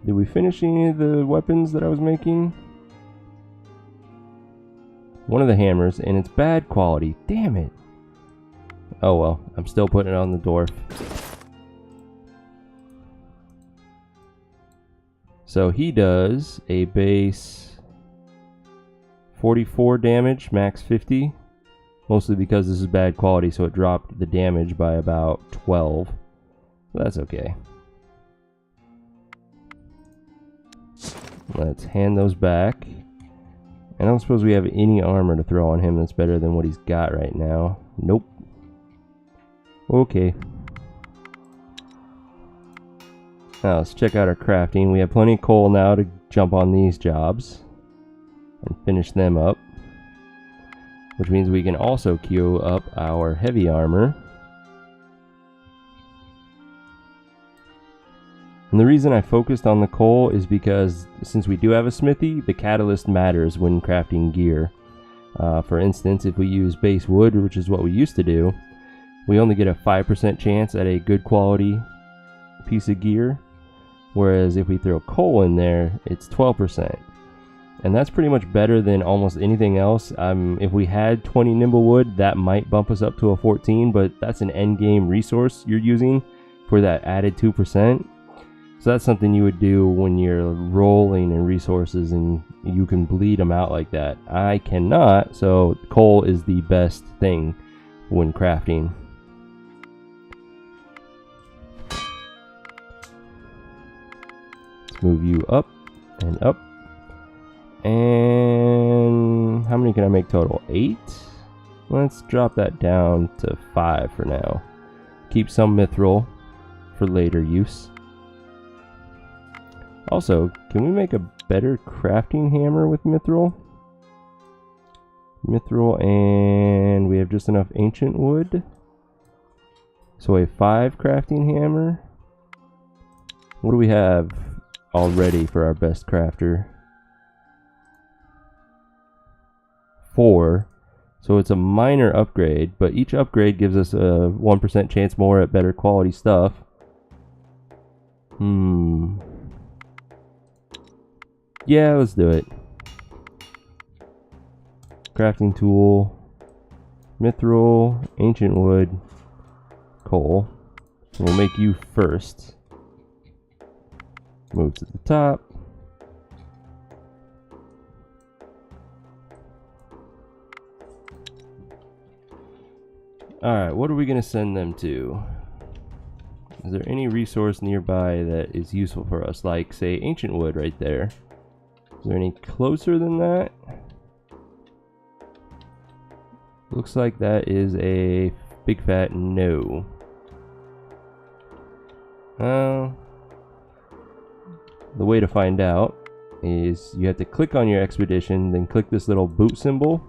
Did we finish any of the weapons that I was making? One of the hammers, and it's bad quality. Damn it. Oh well, I'm still putting it on the dwarf. So he does a base 44 damage, max 50. Mostly because this is bad quality, so it dropped the damage by about 12. But that's okay. Let's hand those back. I don't suppose we have any armor to throw on him that's better than what he's got right now. Nope. Okay. Now let's check out our crafting. We have plenty of coal now to jump on these jobs and finish them up. Which means we can also queue up our heavy armor. And the reason I focused on the coal is because since we do have a smithy, the catalyst matters when crafting gear. For instance, if we use base wood, which is what we used to do, we only get a 5% chance at a good quality piece of gear. Whereas if we throw coal in there, it's 12%. And that's pretty much better than almost anything else. If we had 20 nimble wood, that might bump us up to a 14, but that's an endgame resource you're using for that added 2%. So that's something you would do when you're rolling in resources and you can bleed them out like that. I cannot, so coal is the best thing when crafting. Let's move you up and up. And how many can I make total? 8? Let's drop that down to 5 for now. Keep some mithril for later use. Also, can we make a better crafting hammer with mithril? Mithril, and we have just enough ancient wood. So a 5 crafting hammer. What do we have already for our best crafter? 4. So it's a minor upgrade, but each upgrade gives us a 1% chance more at better quality stuff. Yeah, let's do it. Crafting tool, mithril, ancient wood, coal. So we'll make you first. Move to the top. Alright, what are we going to send them to? Is there any resource nearby that is useful for us? Like, say, ancient wood right there. Is there any closer than that? Looks like that is a big fat no. The way to find out is you have to click on your expedition, then click this little boot symbol,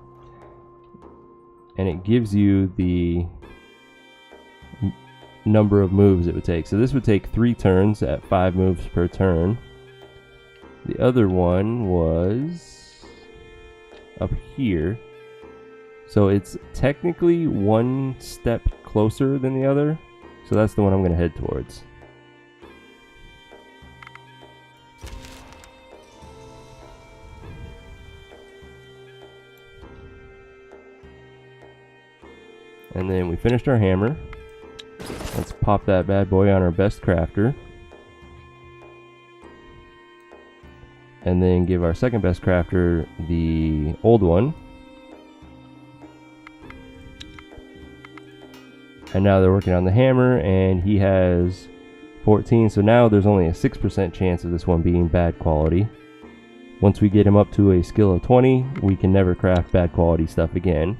and it gives you the number of moves it would take. So this would take 3 turns at 5 moves per turn. The other one was up here. So it's technically 1 step closer than the other. So that's the one I'm going to head towards. And then we finished our hammer. Let's pop that bad boy on our best crafter. And then give our second best crafter the old one. And now they're working on the hammer, and he has 14. So now there's only a 6% chance of this one being bad quality. Once we get him up to a skill of 20, we can never craft bad quality stuff again.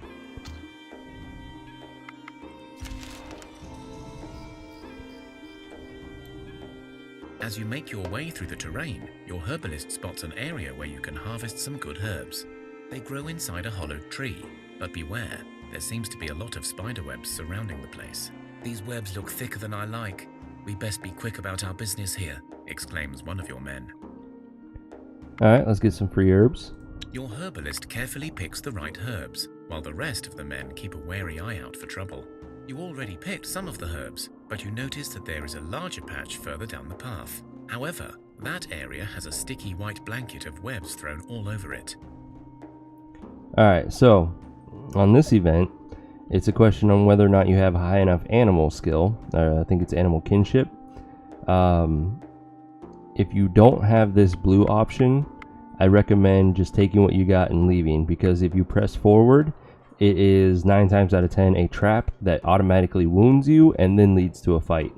As you make your way through the terrain, your herbalist spots an area where you can harvest some good herbs. They grow inside a hollowed tree, but beware, there seems to be a lot of spiderwebs surrounding the place. "These webs look thicker than I like. We best be quick about our business here," exclaims one of your men. Alright, let's get some free herbs. Your herbalist carefully picks the right herbs, while the rest of the men keep a wary eye out for trouble. You already picked some of the herbs, but you notice that there is a larger patch further down the path. However, That area has a sticky white blanket of webs thrown all over it. Alright, so on this event, it's a question on whether or not you have high enough animal skill. I think it's animal kinship. If you don't have this blue option, I recommend just taking what you got and leaving, because if you press forward, it is 9 times out of 10 a trap that automatically wounds you and then leads to a fight.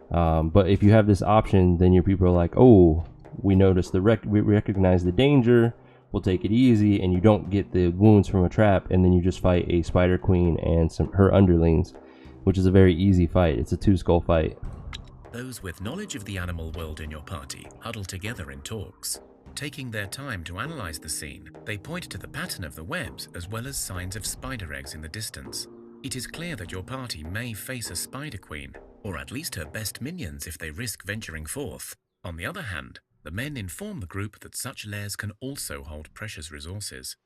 But if you have this option, then your people are like, oh, we notice we recognize the danger, we'll take it easy, and you don't get the wounds from a trap, and then you just fight a spider queen and her underlings, which is a very easy fight. It's a 2-skull fight. Those with knowledge of the animal world in your party huddle together in talks. Taking their time to analyze the scene, they point to the pattern of the webs as well as signs of spider eggs in the distance. It is clear that your party may face a spider queen, or at least her best minions if they risk venturing forth. On the other hand, the men inform the group that such lairs can also hold precious resources.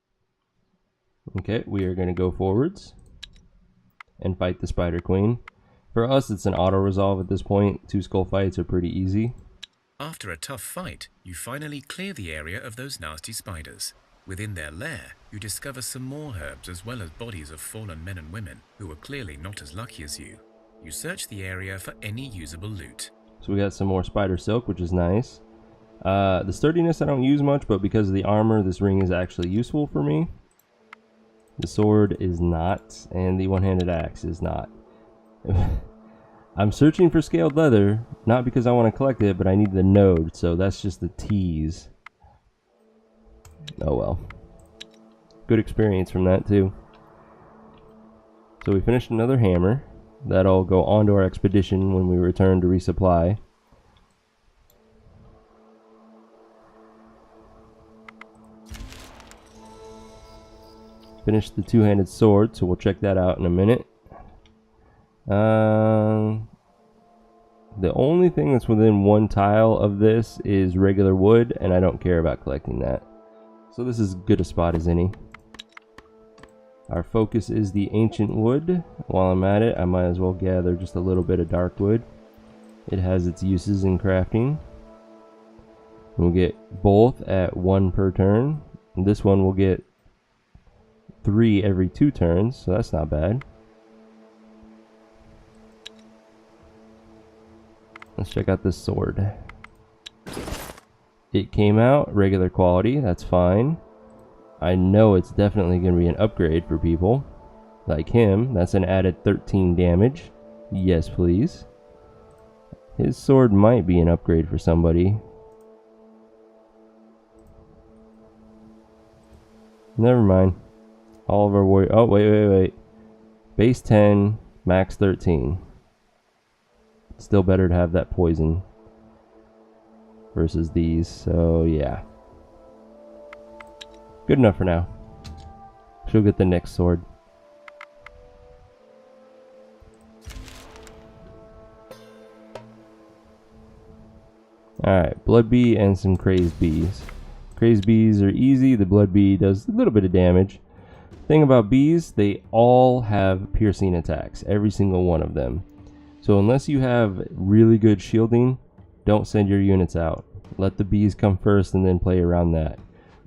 Okay, we are going to go forwards and fight the spider queen. For us, it's an auto-resolve at this point. 2-skull fights are pretty easy. After a tough fight, you finally clear the area of those nasty spiders. Within their lair, you discover some more herbs as well as bodies of fallen men and women who were clearly not as lucky as you. You search the area for any usable loot. So we got some more spider silk, which is nice. The sturdiness I don't use much, but because of the armor, this ring is actually useful for me. The sword is not, and the one-handed axe is not. I'm searching for scaled leather, not because I want to collect it, but I need the node, so that's just the tease. Oh well. Good experience from that too. So we finished another hammer. That'll go onto our expedition when we return to resupply. Finished the 2-handed sword, so we'll check that out in a minute. The only thing that's within 1 tile of this is regular wood, and I don't care about collecting that. So this is as good a spot as any. Our focus is the ancient wood. While I'm at it, I might as well gather just a little bit of dark wood. It has its uses in crafting. We'll get both at 1 per turn. And this one will get 3 every 2 turns, so that's not bad. Let's check out this sword. It came out regular quality, that's fine. I know it's definitely going to be an upgrade for people like him. That's an added 13 damage. Yes, please. His sword might be an upgrade for somebody. Never mind. All of our warrior. Oh, wait. Base 10, max 13. Still better to have that poison versus these, so yeah. Good enough for now. She'll get the next sword. Alright, blood bee and some crazed bees. Crazed bees are easy. The blood bee does a little bit of damage. Thing about bees, they all have piercing attacks, every single one of them. So unless you have really good shielding, don't send your units out. Let the bees come first and then play around that.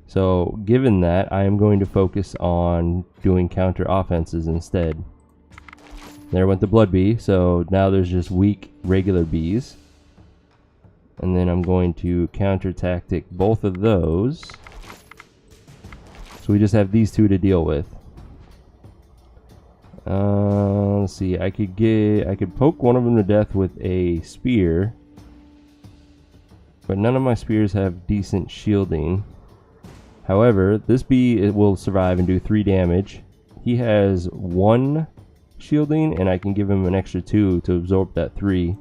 So given that, I am going to focus on doing counter offenses instead. There went the blood bee, so now there's just weak regular bees. And then I'm going to counter tactic both of those. So we just have these 2 to deal with. Let's see, I could poke one of them to death with a spear, but none of my spears have decent shielding. However, this bee will survive and do 3 damage. He has 1 shielding, and I can give him an extra 2 to absorb that 3,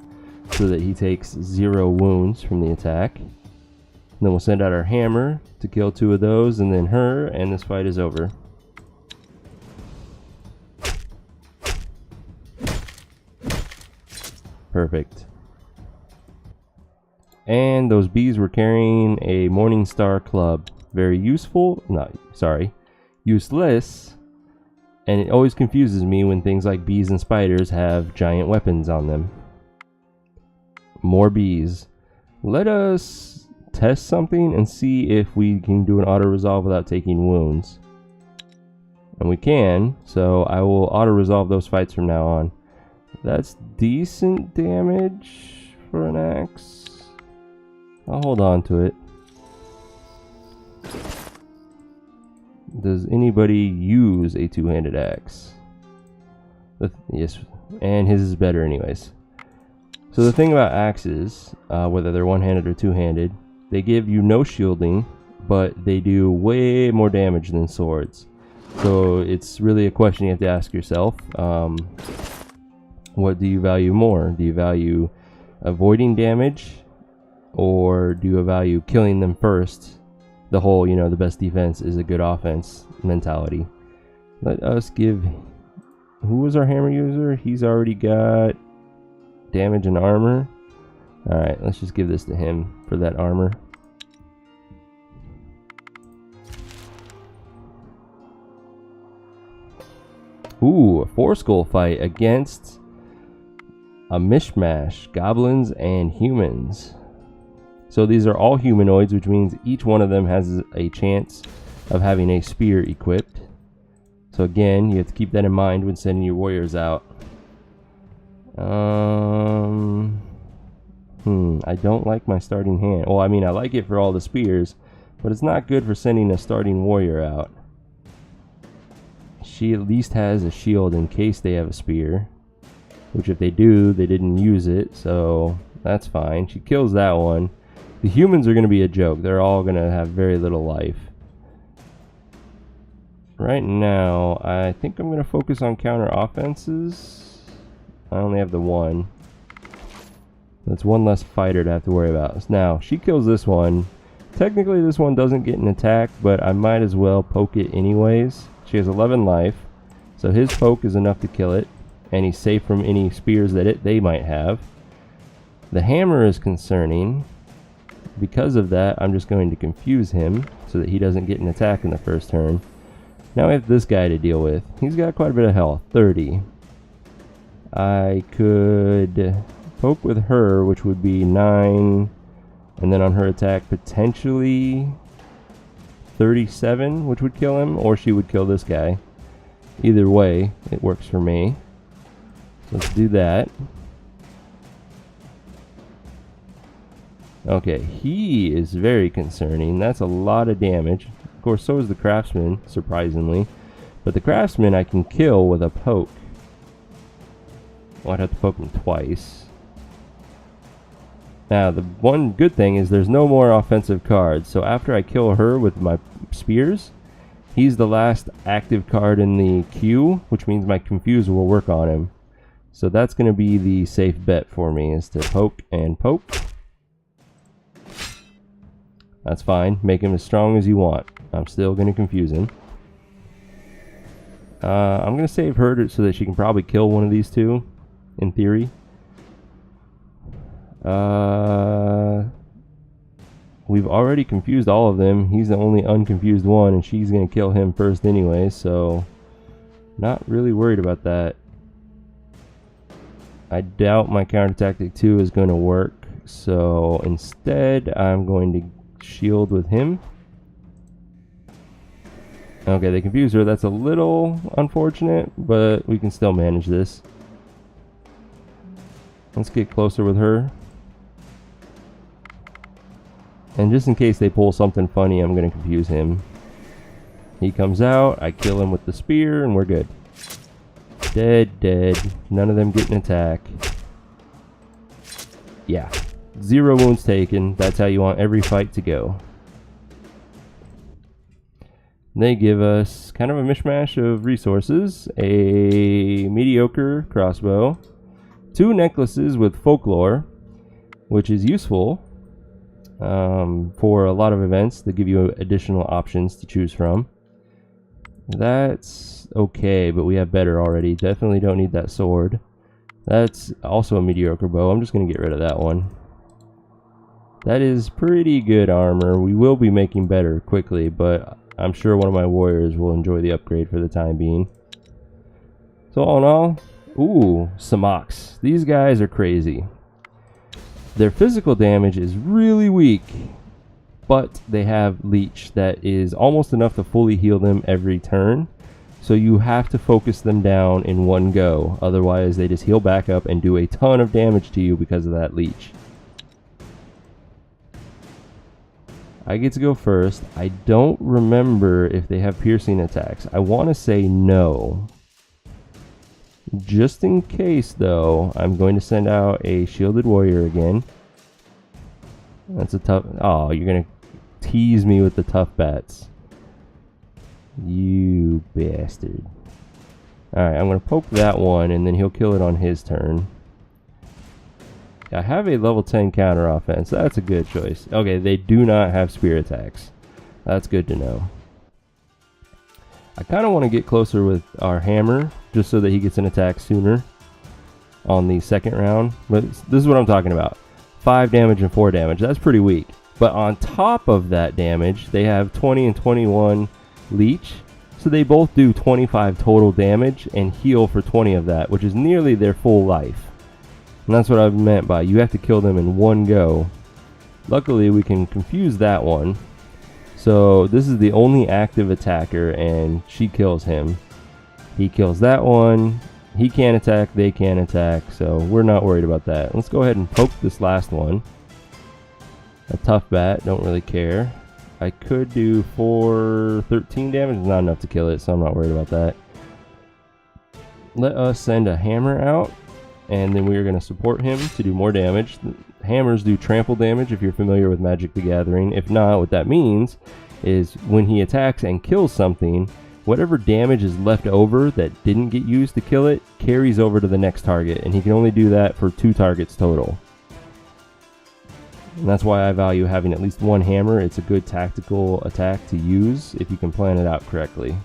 so that he takes 0 wounds from the attack. And then we'll send out our hammer to kill 2 of those, and then her, and this fight is over. Perfect. And those bees were carrying a Morning Star club. Very useful, useless. And it always confuses me when things like bees and spiders have giant weapons on them. More bees. Let us test something and see if we can do an auto-resolve without taking wounds. And we can, so I will auto-resolve those fights from now on. That's decent damage for an axe. I'll hold on to it. Does anybody use a two-handed axe? Yes, and his is better anyways. So the thing about axes, whether they're one-handed or two-handed, they give you no shielding, but they do way more damage than swords. So it's really a question you have to ask yourself. What do you value more? Do you value avoiding damage, or do you value killing them first? The whole, the best defense is a good offense mentality. Let us give... Who was our hammer user? He's already got damage and armor. Alright, let's just give this to him for that armor. Ooh, a 4-skull fight against a mishmash, goblins and humans. So these are all humanoids, which means each one of them has a chance of having a spear equipped. So again, you have to keep that in mind when sending your warriors out. I don't like my starting hand. Well, I mean, I like it for all the spears, but it's not good for sending a starting warrior out. She at least has a shield in case they have a spear, which if they do, they didn't use it, so that's fine. She kills that one. The humans are going to be a joke. They're all going to have very little life. Right now, I think I'm going to focus on counter offenses. I only have the one. That's one less fighter to have to worry about. Now, she kills this one. Technically, this one doesn't get an attack, but I might as well poke it anyways. She has 11 life, so his poke is enough to kill it, and he's safe from any spears that they might have. The hammer is concerning. Because of that, I'm just going to confuse him so that he doesn't get an attack in the first turn. Now we have this guy to deal with. He's got quite a bit of health, 30. I could poke with her, which would be 9, and then on her attack, potentially 37, which would kill him, or she would kill this guy. Either way, it works for me. So let's do that. Okay, he is very concerning. That's a lot of damage. Of course, so is the craftsman, surprisingly. But the craftsman I can kill with a poke. Well, I'd have to poke him twice. Now, the one good thing is there's no more offensive cards. So after I kill her with my spears, he's the last active card in the queue, which means my confuse will work on him. So that's going to be the safe bet for me, is to poke and poke. That's fine. Make him as strong as you want. I'm still going to confuse him. I'm going to save her so that she can probably kill one of these two, in theory. We've already confused all of them. He's the only unconfused one, and she's going to kill him first anyway, so not really worried about that. I doubt my counter tactic 2 is going to work, so instead I'm going to shield with him. Okay, they confused her. That's a little unfortunate, but we can still manage this. Let's get closer with her. And just in case they pull something funny, I'm going to confuse him. He comes out, I kill him with the spear, and we're good. Dead, dead. None of them get an attack. Yeah. 0 wounds taken. That's how you want every fight to go. They give us kind of a mishmash of resources. A mediocre crossbow. 2 necklaces with folklore, which is useful for a lot of events. They give you additional options to choose from. That's okay, but we have better already. Definitely don't need that sword. That's also a mediocre bow. I'm just going to get rid of that one. That is pretty good armor. We will be making better quickly, but I'm sure one of my warriors will enjoy the upgrade for the time being. So all in all, ooh, Samox. These guys are crazy. Their physical damage is really weak, but they have leech that is almost enough to fully heal them every turn. So you have to focus them down in one go. Otherwise, they just heal back up and do a ton of damage to you because of that leech. I get to go first. I don't remember if they have piercing attacks. I want to say no. Just in case, though, I'm going to send out a shielded warrior again. That's a tough... Oh, you're going to tease me with the tough bats. You bastard. Alright, I'm going to poke that one, and then he'll kill it on his turn. I have a level 10 counter offense. That's a good choice. Okay, they do not have spear attacks. That's good to know. I kind of want to get closer with our hammer, just so that he gets an attack sooner on the second round. But this is what I'm talking about. 5 damage and 4 damage. That's pretty weak. But on top of that damage, they have 20 and 21 leech. So they both do 25 total damage and heal for 20 of that, which is nearly their full life. And that's what I meant by you have to kill them in one go. Luckily, we can confuse that one. So this is the only active attacker, and she kills him. He kills that one. He can't attack, they can't attack, so we're not worried about that. Let's go ahead and poke this last one. A tough bat, don't really care. I could do 13 damage, not enough to kill it, so I'm not worried about that. Let us send a hammer out, and then we are going to support him to do more damage. Hammers do trample damage if you're familiar with Magic the Gathering. If not, what that means is when he attacks and kills something, whatever damage is left over that didn't get used to kill it carries over to the next target, and he can only do that for 2 targets total. And that's why I value having at least one hammer. It's a good tactical attack to use if you can plan it out correctly.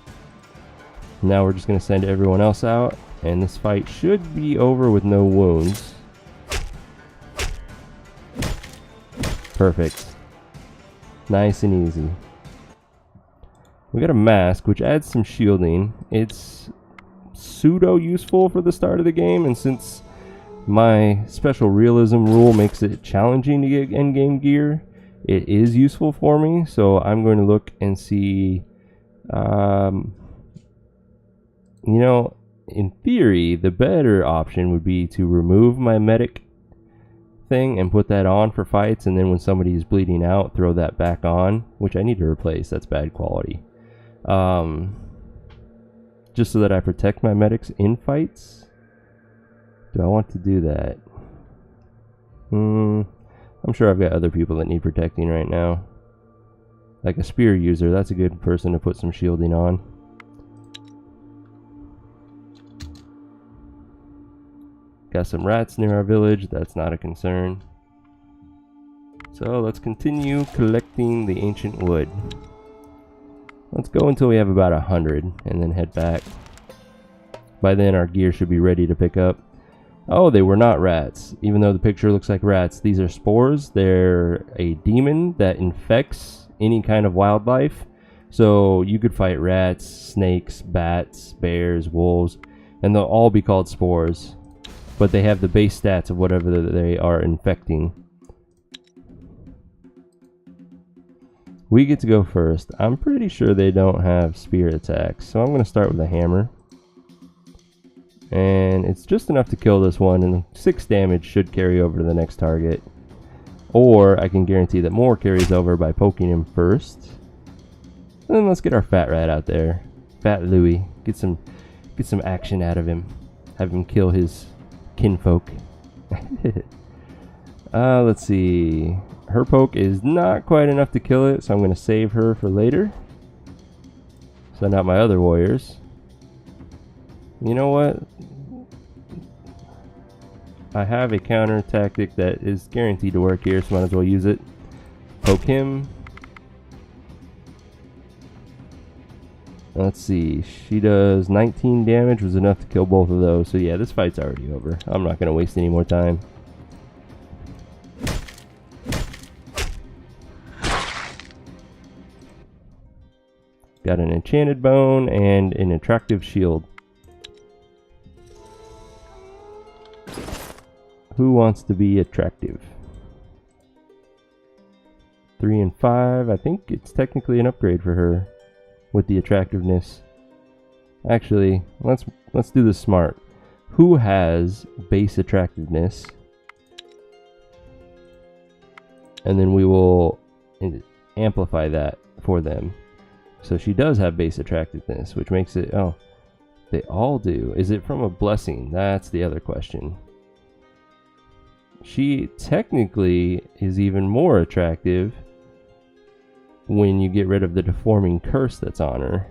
Now we're just going to send everyone else out, and this fight should be over with no wounds. Perfect. Nice and easy. We got a mask, which adds some shielding. It's pseudo useful for the start of the game, and since my special realism rule makes it challenging to get endgame gear, it is useful for me. So I'm going to look and see, you know, in theory, the better option would be to remove my medic thing and put that on for fights, and then when somebody is bleeding out, throw that back on, which I need to replace. That's bad quality. Just so that I protect my medics in fights. Do I want to do that? I'm sure I've got other people that need protecting right now. Like a spear user, that's a good person to put some shielding on. Got some rats near our village, that's not a concern. So let's continue collecting the ancient wood. Let's go until we have about 100 and then head back. By then our gear should be ready to pick up. Oh, they were not rats. Even though the picture looks like rats, these are spores. They're a demon that infects any kind of wildlife. So you could fight rats, snakes, bats, bears, wolves, and they'll all be called spores. But they have the base stats of whatever they are infecting. We get to go first. I'm pretty sure they don't have spear attacks, so I'm going to start with a hammer. And it's just enough to kill this one, and 6 damage should carry over to the next target. Or I can guarantee that more carries over by poking him first. And then let's get our fat rat out there. Fat Louie. Get some action out of him. Have him kill his kinfolk. Let's see. Her poke is not quite enough to kill it, so I'm going to save her for later. Send out my other warriors. You know what? I have a counter tactic that is guaranteed to work here, so might as well use it. Poke him. Let's see. She does 19 damage, was enough to kill both of those. So yeah, this fight's already over. I'm not going to waste any more time. Got an enchanted bone and an attractive shield. Who wants to be attractive? 3 and 5. I think it's technically an upgrade for her with the attractiveness. Actually, let's do this smart. Who has base attractiveness? And then we will amplify that for them. So she does have base attractiveness, which makes it, oh, they all do. Is it from a blessing? That's the other question. She technically is even more attractive when you get rid of the deforming curse that's on her.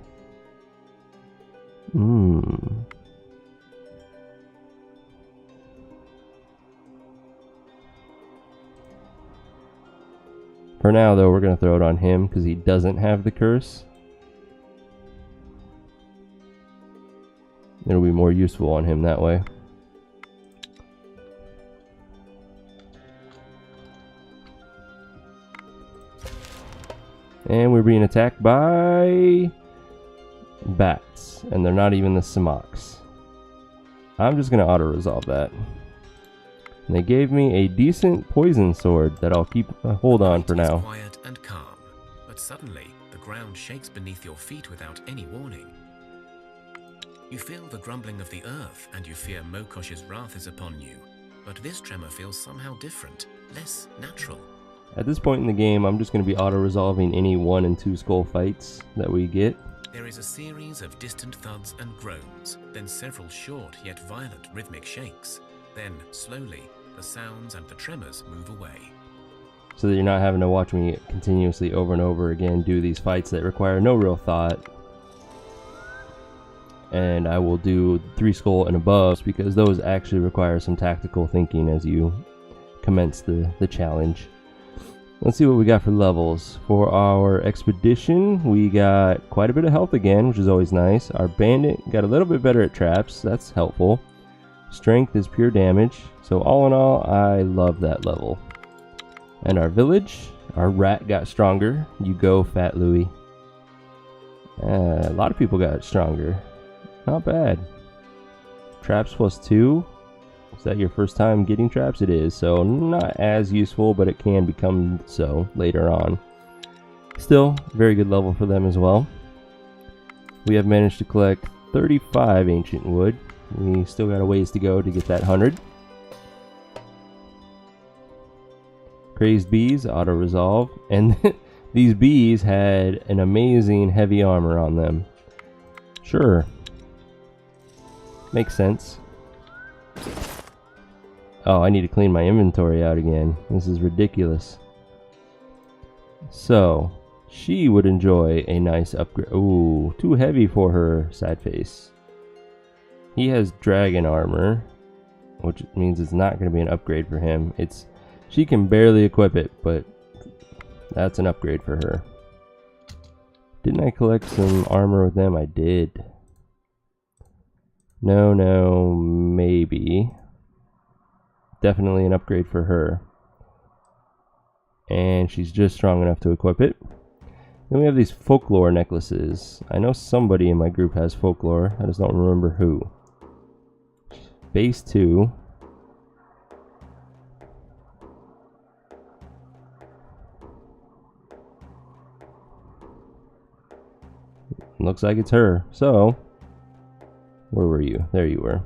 For now, though, we're going to throw it on him because he doesn't have the curse. It'll be more useful on him that way. And we're being attacked by bats, and they're not even the Samox. I'm just going to auto-resolve that. And they gave me a decent poison sword that I'll keep hold on for now. Quiet and calm, but suddenly the ground shakes beneath your feet without any warning. You feel the grumbling of the earth, and you fear Mokosh's wrath is upon you. But this tremor feels somehow different, less natural. At this point in the game, I'm just going to be auto-resolving any 1 and 2 skull fights that we get. There is a series of distant thuds and groans, then several short yet violent rhythmic shakes. Then, slowly, the sounds and the tremors move away. So that you're not having to watch me continuously over and over again do these fights that require no real thought. And I will do 3 skull and above because those actually require some tactical thinking as you commence the challenge. Let's see what we got for levels. For our expedition, we got quite a bit of health again, which is always nice. Our bandit got a little bit better at traps. That's helpful. Strength is pure damage. So all in all, I love that level. And our village, our rat got stronger. You go, Fat Louie. A lot of people got stronger. Not bad. Traps +2. Is that your first time getting traps? It is, so not as useful, but it can become so later on. Still, very good level for them as well. We have managed to collect 35 ancient wood. We still got a ways to go to get that 100. Crazed bees, auto-resolve, and these bees had an amazing heavy armor on them. Sure. Makes sense. Oh, I need to clean my inventory out again. This is ridiculous. So, she would enjoy a nice upgrade. Ooh, too heavy for her, sad face. He has dragon armor, which means it's not going to be an upgrade for him. She can barely equip it, but that's an upgrade for her. Didn't I collect some armor with them? I did. No, maybe. Definitely an upgrade for her. And she's just strong enough to equip it. Then we have these folklore necklaces. I know somebody in my group has folklore. I just don't remember who. Base 2. Looks like it's her. So, where were you? There you were.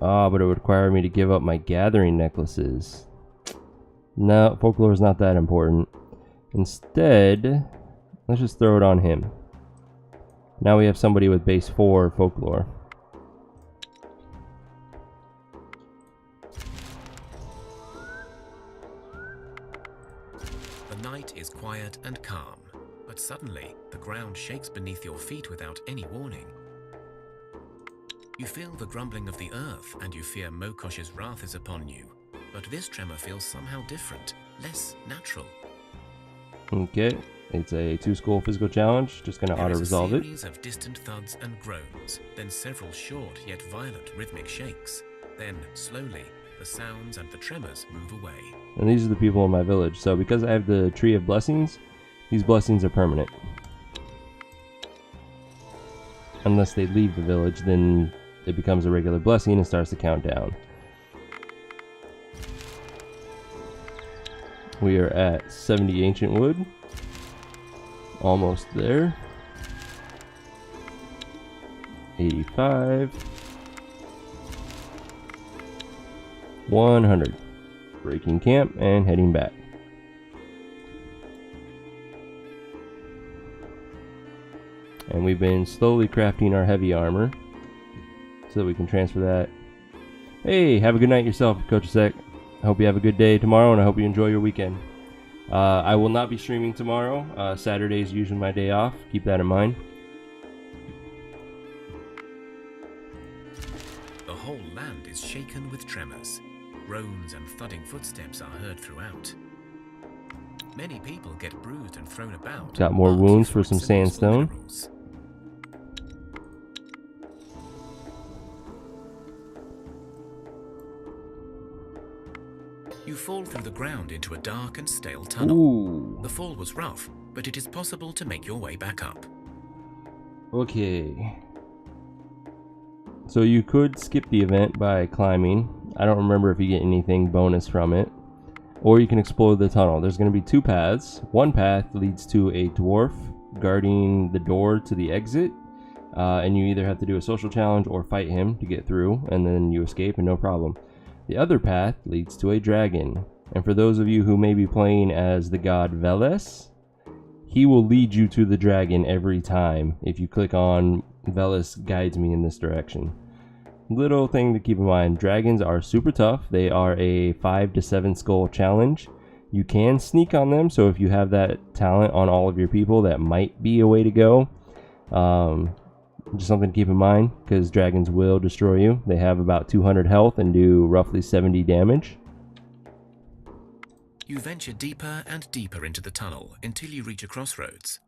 Ah, but it would require me to give up my gathering necklaces. No, folklore is not that important. Instead, let's just throw it on him. Now we have somebody with base 4 folklore. The night is quiet and calm, but suddenly the ground shakes beneath your feet without any warning. You feel the grumbling of the earth, and you fear Mokosh's wrath is upon you. But this tremor feels somehow different, less natural. Okay, it's a 2 skull physical challenge. Just gonna auto-resolve it. There is a series of distant thuds and groans, then several short yet violent rhythmic shakes. Then, slowly, the sounds and the tremors move away. And these are the people in my village. So because I have the Tree of Blessings, these blessings are permanent. Unless they leave the village, then it becomes a regular blessing and starts to count down. We are at 70 ancient wood. Almost there. 85. 100. Breaking camp and heading back. And we've been slowly crafting our heavy armor so that we can transfer that. Hey, have a good night yourself, Coach Sec. I hope you have a good day tomorrow, and I hope you enjoy your weekend. I will not be streaming tomorrow. Saturday is usually my day off. Keep that in mind. The whole land is shaken with tremors. Groans and thudding footsteps are heard throughout. Many people get bruised and thrown about. Got more wounds for some sandstone. You fall through the ground into a dark and stale tunnel. Ooh. The fall was rough, but it is possible to make your way back up. Okay. So you could skip the event by climbing. I don't remember if you get anything bonus from it. Or you can explore the tunnel. There's going to be two paths. One path leads to a dwarf guarding the door to the exit. And you either have to do a social challenge or fight him to get through. And then you escape and no problem. The other path leads to a dragon. And for those of you who may be playing as the god Veles, he will lead you to the dragon every time. If you click on Veles guides me in this direction. Little thing to keep in mind, dragons are super tough. They are a 5 to 7 skull challenge. You can sneak on them, so if you have that talent on all of your people, that might be a way to go. Just something to keep in mind, because dragons will destroy you. They have about 200 health and do roughly 70 damage. You venture deeper and deeper into the tunnel until you reach a crossroads.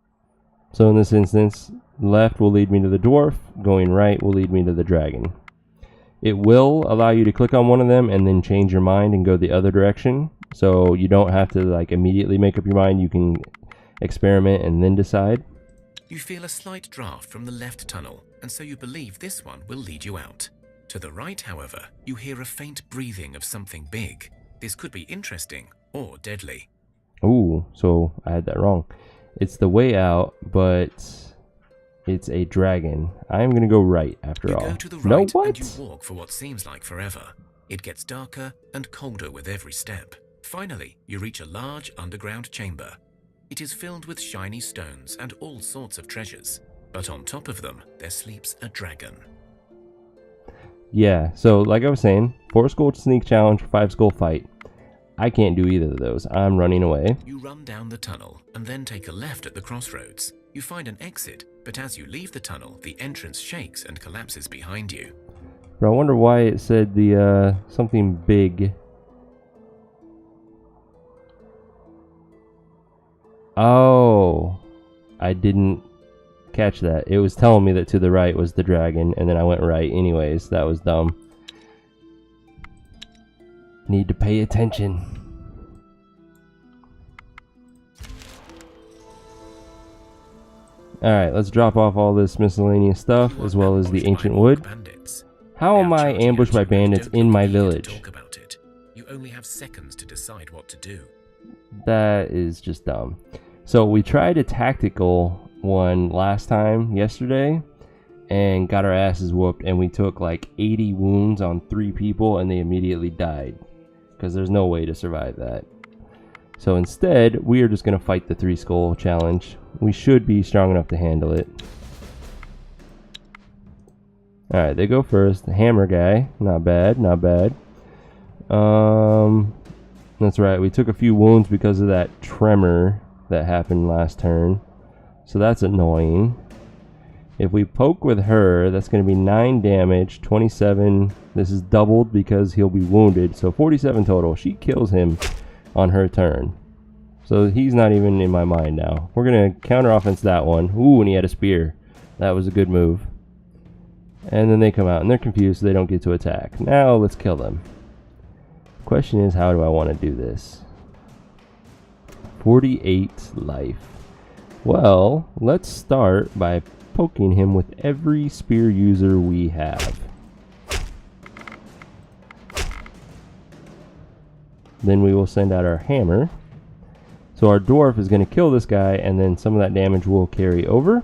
So in this instance, left will lead me to the dwarf, going right will lead me to the dragon. It will allow you to click on one of them and then change your mind and go the other direction. So you don't have to like immediately make up your mind. You can experiment and then decide. You feel a slight draft from the left tunnel, and so you believe this one will lead you out. To the right, however, you hear a faint breathing of something big. This could be interesting or deadly. Ooh, so I had that wrong. It's the way out, but it's a dragon. I'm going to go right after all. You go to the right what? and you walk for what seems like forever. It gets darker and colder with every step. Finally, you reach a large underground chamber. It is filled with shiny stones and all sorts of treasures. But on top of them, there sleeps a dragon. Yeah, so like I was saying, 4 skull sneak challenge, 5 skull fight. I can't do either of those. I'm running away. You run down the tunnel and then take a left at the crossroads. You find an exit, but as you leave the tunnel, the entrance shakes and collapses behind you. But I wonder why it said the something big. Oh, I didn't catch that. It was telling me that to the right was the dragon, and then I went right anyways. That was dumb. Need to pay attention. Alright, let's drop off all this miscellaneous stuff, as well as the ancient wood. How am I ambushed by bandits in my village? Talk about it. You only have seconds to decide what to do. That is just dumb. So we tried a tactical one yesterday, and got our asses whooped, and we took like 80 wounds on 3 people, and they immediately died. Because there's no way to survive that. So instead, we are just going to fight the 3 skull challenge. We should be strong enough to handle it. Alright, they go first. The hammer guy. Not bad, not bad. That's right, we took a few wounds because of that tremor that happened last turn. So that's annoying. If we poke with her, that's going to be 9 damage, 27. This is doubled because he'll be wounded, so 47 total. She kills him on her turn. So he's not even in my mind now. We're going to counter offense that one. Ooh, and he had a spear. That was a good move. And then they come out, and they're confused, so they don't get to attack. Now let's kill them. Question is, how do I want to do this? 48 life. Well, let's start by poking him with every spear user we have. Then we will send out our hammer. So our dwarf is going to kill this guy, and then some of that damage will carry over.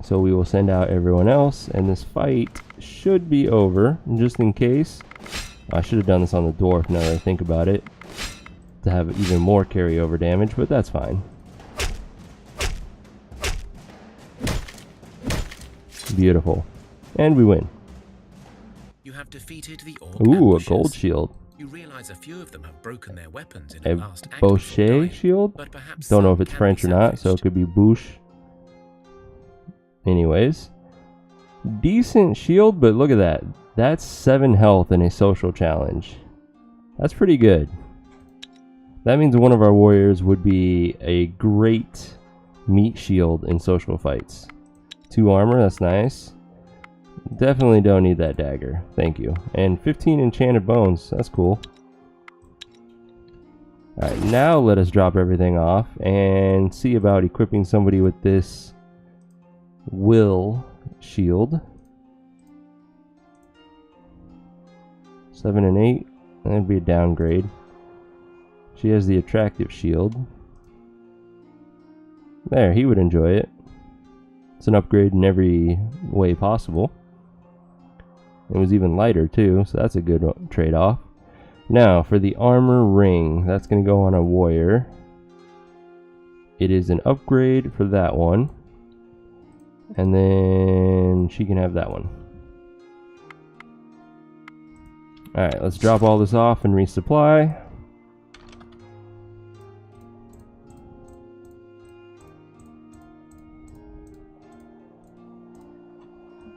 So we will send out everyone else, and this fight should be over. And just in case, I should have done this on the dwarf now that I think about it, to have even more carryover damage, but that's fine. Beautiful. And we win. You have defeated the orc Ooh, a ambushers. gold shield. You realize a few of them have broken their weapons in A a last act before Boucher dying, shield? but perhaps Don't know some if it's can French be or not, so it salvaged. could be bouche. Anyways. Decent shield, but look at that. That's 7 health in a social challenge. That's pretty good. That means one of our warriors would be a great meat shield in social fights. 2 armor, that's nice. Definitely don't need that dagger. Thank you. And 15 enchanted bones. That's cool. Alright, now let us drop everything off and see about equipping somebody with this will shield. 7 and 8. That'd be a downgrade. She has the attractive shield. There, he would enjoy it. It's an upgrade in every way possible. It was even lighter too, so that's a good trade-off. Now, for the armor ring, that's going to go on a warrior. It is an upgrade for that one. And then she can have that one. Alright, let's drop all this off and resupply.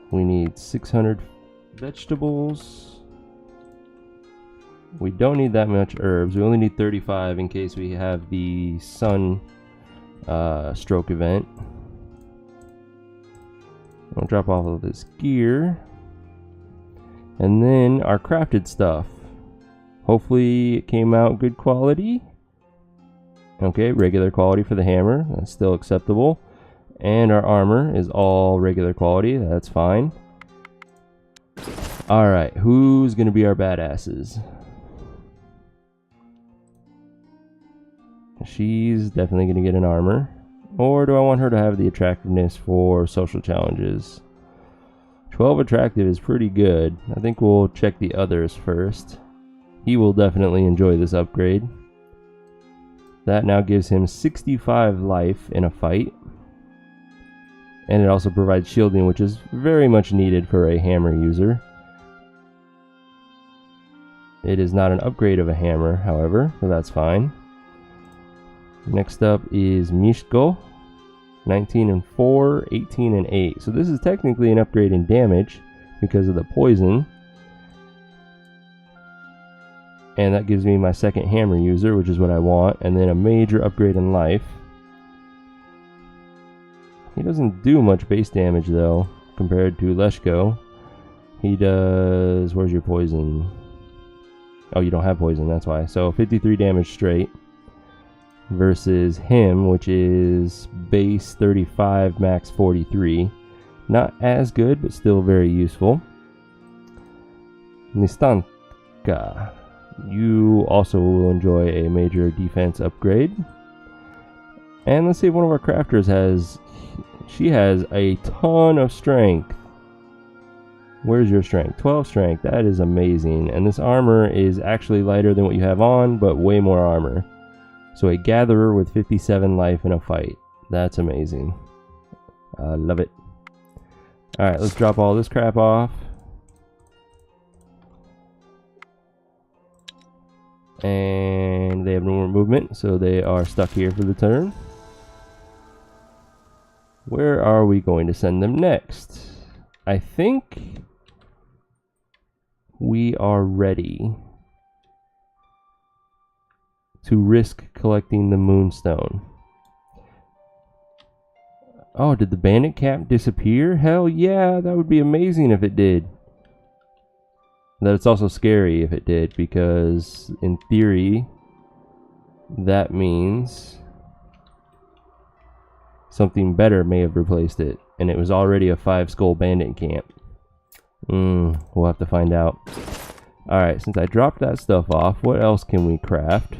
We need 600 vegetables. We don't need that much herbs. We only need 35 in case we have the sun stroke event. I'll drop off of this gear. And then our crafted stuff. Hopefully it came out good quality. Okay, regular quality for the hammer. That's still acceptable. And our armor is all regular quality. That's fine. Alright, who's going to be our badasses? She's definitely going to get an armor. Or do I want her to have the attractiveness for social challenges? 12 attractive is pretty good. I think we'll check the others first. He will definitely enjoy this upgrade. That now gives him 65 life in a fight. And it also provides shielding, which is very much needed for a hammer user. It is not an upgrade of a hammer, however, so that's fine. Next up is Mishko. 19 and 4, 18 and 8. So this is technically an upgrade in damage because of the poison. And that gives me my second hammer user, which is what I want. And then a major upgrade in life. He doesn't do much base damage though, compared to Leshko. He does... Where's your poison? Oh, you don't have poison, that's why. So 53 damage straight. Versus him, which is base 35, max 43. Not as good, but still very useful. Nistanka. You also will enjoy a major defense upgrade. And let's see if one of our crafters has... She has a ton of strength. Where's your strength? 12 strength. That is amazing. And this armor is actually lighter than what you have on, but way more armor. So a gatherer with 57 life in a fight. That's amazing. I love it. Alright, let's drop all this crap off. And they have no more movement, so they are stuck here for the turn. Where are we going to send them next? I think we are ready to risk collecting the moonstone. Oh, did the bandit camp disappear? Hell yeah, that would be amazing if it did. That it's also scary if it did, because in theory that means something better may have replaced it, and it was already a 5-skull bandit camp. We'll have to find out. Alright, since I dropped that stuff off, what else can we craft?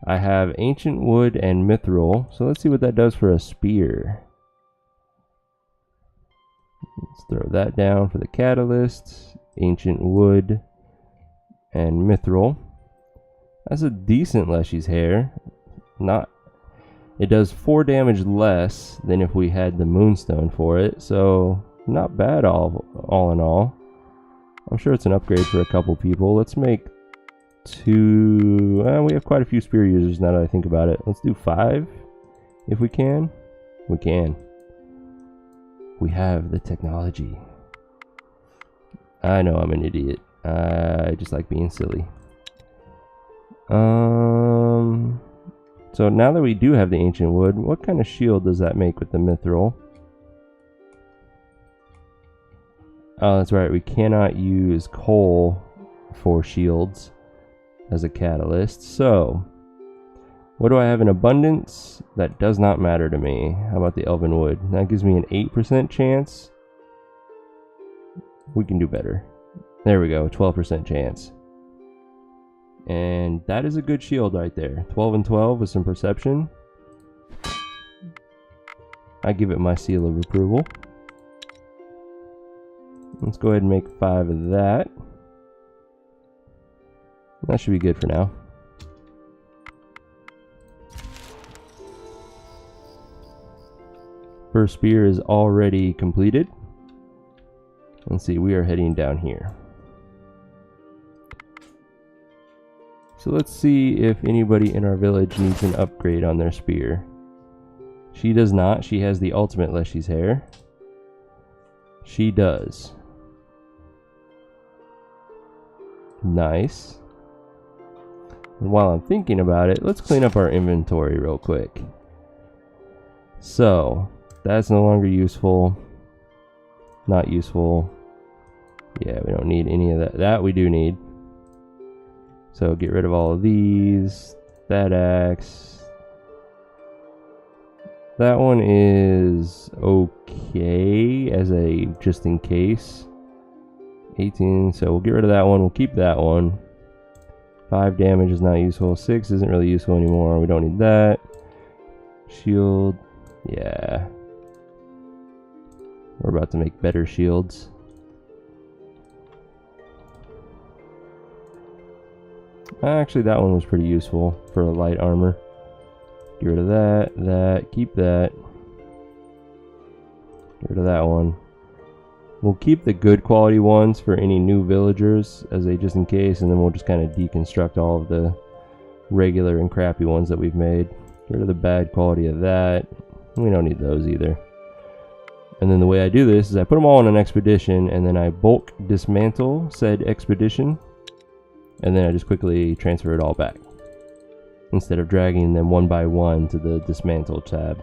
I have ancient wood and mithril, so let's see what that does for a spear. Let's throw that down for the catalyst. Ancient wood and mithril. That's a decent Leshy's hair. It does 4 damage less than if we had the moonstone for it, so not bad all in all. I'm sure it's an upgrade for a couple people. Let's make 2. We have quite a few spear users now that I think about it. Let's do 5 if we can. We can. We have the technology. I know I'm an idiot. I just like being silly. So now that we do have the ancient wood, what kind of shield does that make with the mithril? Oh, that's right. We cannot use coal for shields as a catalyst. So, what do I have in abundance? That does not matter to me. How about the elven wood? That gives me an 8% chance. We can do better. There we go, 12% chance. And that is a good shield right there. 12 and 12 with some perception. I give it my seal of approval. Let's go ahead and make 5 of that. That should be good for now. First spear is already completed. Let's see, we are heading down here. So let's see if anybody in our village needs an upgrade on their spear. She does not. She has the ultimate Leshy's hair. She does. Nice. And while I'm thinking about it, let's clean up our inventory real quick. So, that's no longer useful. Not useful. Yeah, we don't need any of that. That we do need. So get rid of all of these. That axe. That one is okay as a just in case. 18, so we'll get rid of that one. We'll keep that one. 5 damage is not useful. 6 isn't really useful anymore. We don't need that. Shield. Yeah. We're about to make better shields. Actually, that one was pretty useful for the light armor. Get rid of that, keep that. Get rid of that one. We'll keep the good quality ones for any new villagers as a just in case, and then we'll just kind of deconstruct all of the regular and crappy ones that we've made. Get rid of the bad quality of that. We don't need those either. And then the way I do this is I put them all on an expedition, and then I bulk dismantle said expedition. And then I just quickly transfer it all back instead of dragging them one by one to the dismantle tab.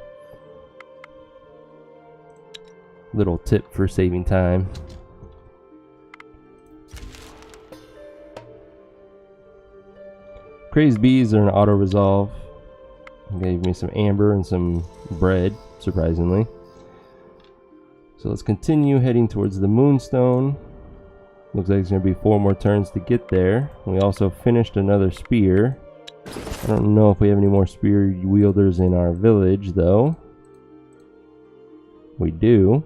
Little tip for saving time. Crazed bees are an auto resolve. Gave me some amber and some bread, surprisingly. So let's continue heading towards the moonstone. Looks like it's going to be 4 more turns to get there. We also finished another spear. I don't know if we have any more spear wielders in our village, though. We do.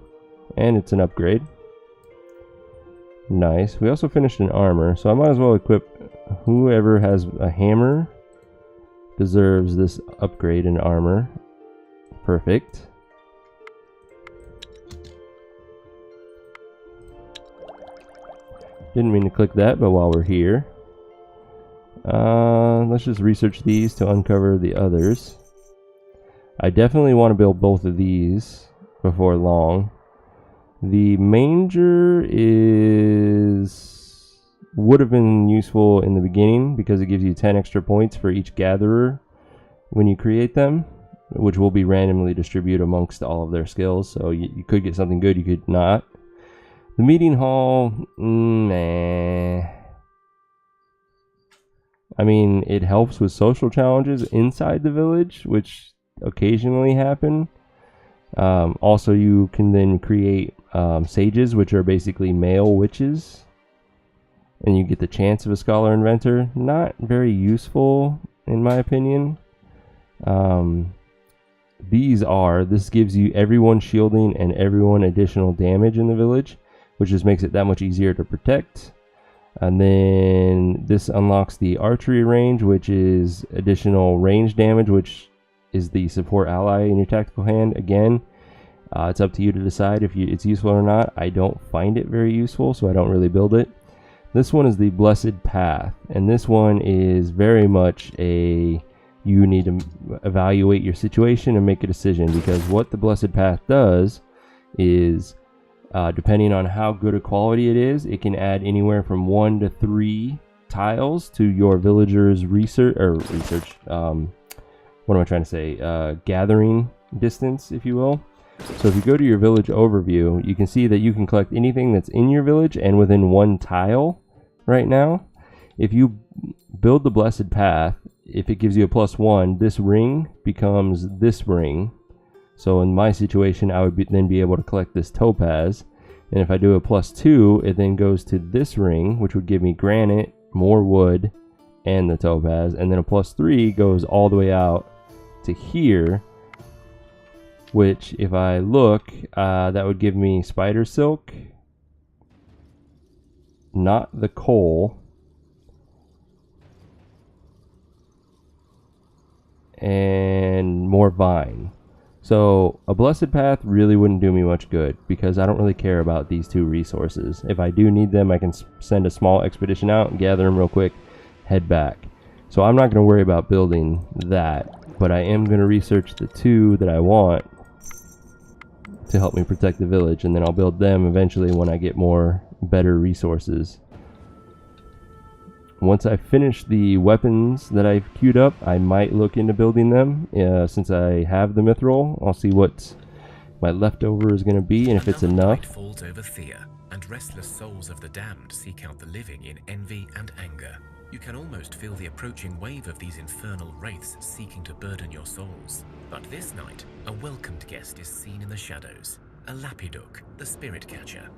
And it's an upgrade. Nice. We also finished an armor, so I might as well equip whoever has a hammer. Deserves this upgrade in armor. Perfect. Didn't mean to click that, but while we're here, let's just research these to uncover the others. I definitely want to build both of these before long. The manger would have been useful in the beginning because it gives you 10 extra points for each gatherer when you create them, which will be randomly distributed amongst all of their skills. So you could get something good, you could not. The meeting hall, nah. I mean, it helps with social challenges inside the village, which occasionally happen. Also, you can then create sages, which are basically male witches. And you get the chance of a scholar inventor. Not very useful in my opinion. This gives you everyone shielding and everyone additional damage in the village, which just makes it that much easier to protect. And then this unlocks the archery range, which is additional range damage, which is the support ally in your tactical hand. Again, it's up to you to decide if it's useful or not. I don't find it very useful, so I don't really build it. This one is the Blessed Path, and this one is very much you need to evaluate your situation and make a decision, because what the Blessed Path does is, depending on how good a quality it is, it can add anywhere from 1 to 3 tiles to your villagers' gathering distance, if you will. So if you go to your village overview, you can see that you can collect anything that's in your village and within 1 tile right now. If you build the Blessed Path, if it gives you a +1, this ring becomes this ring. So in my situation, I would then be able to collect this topaz. And if I do a +2, it then goes to this ring, which would give me granite, more wood, and the topaz. And then a +3 goes all the way out to here, which if I look, that would give me spider silk, not the coal, and more vine. So a Blessed Path really wouldn't do me much good, because I don't really care about these 2 resources. If I do need them, I can send a small expedition out, gather them real quick, head back. So I'm not going to worry about building that, but I am going to research the 2 that I want to help me protect the village, and then I'll build them eventually when I get better resources. Once I finish the weapons that I've queued up, I might look into building them. Since I have the mithril, I'll see what my leftover is going to be, and if it's enough. Night falls over Thea, and restless souls of the damned seek out the living in envy and anger. You can almost feel the approaching wave of these infernal wraiths seeking to burden your souls. But this night, a welcomed guest is seen in the shadows, a lapiduk, the spirit catcher.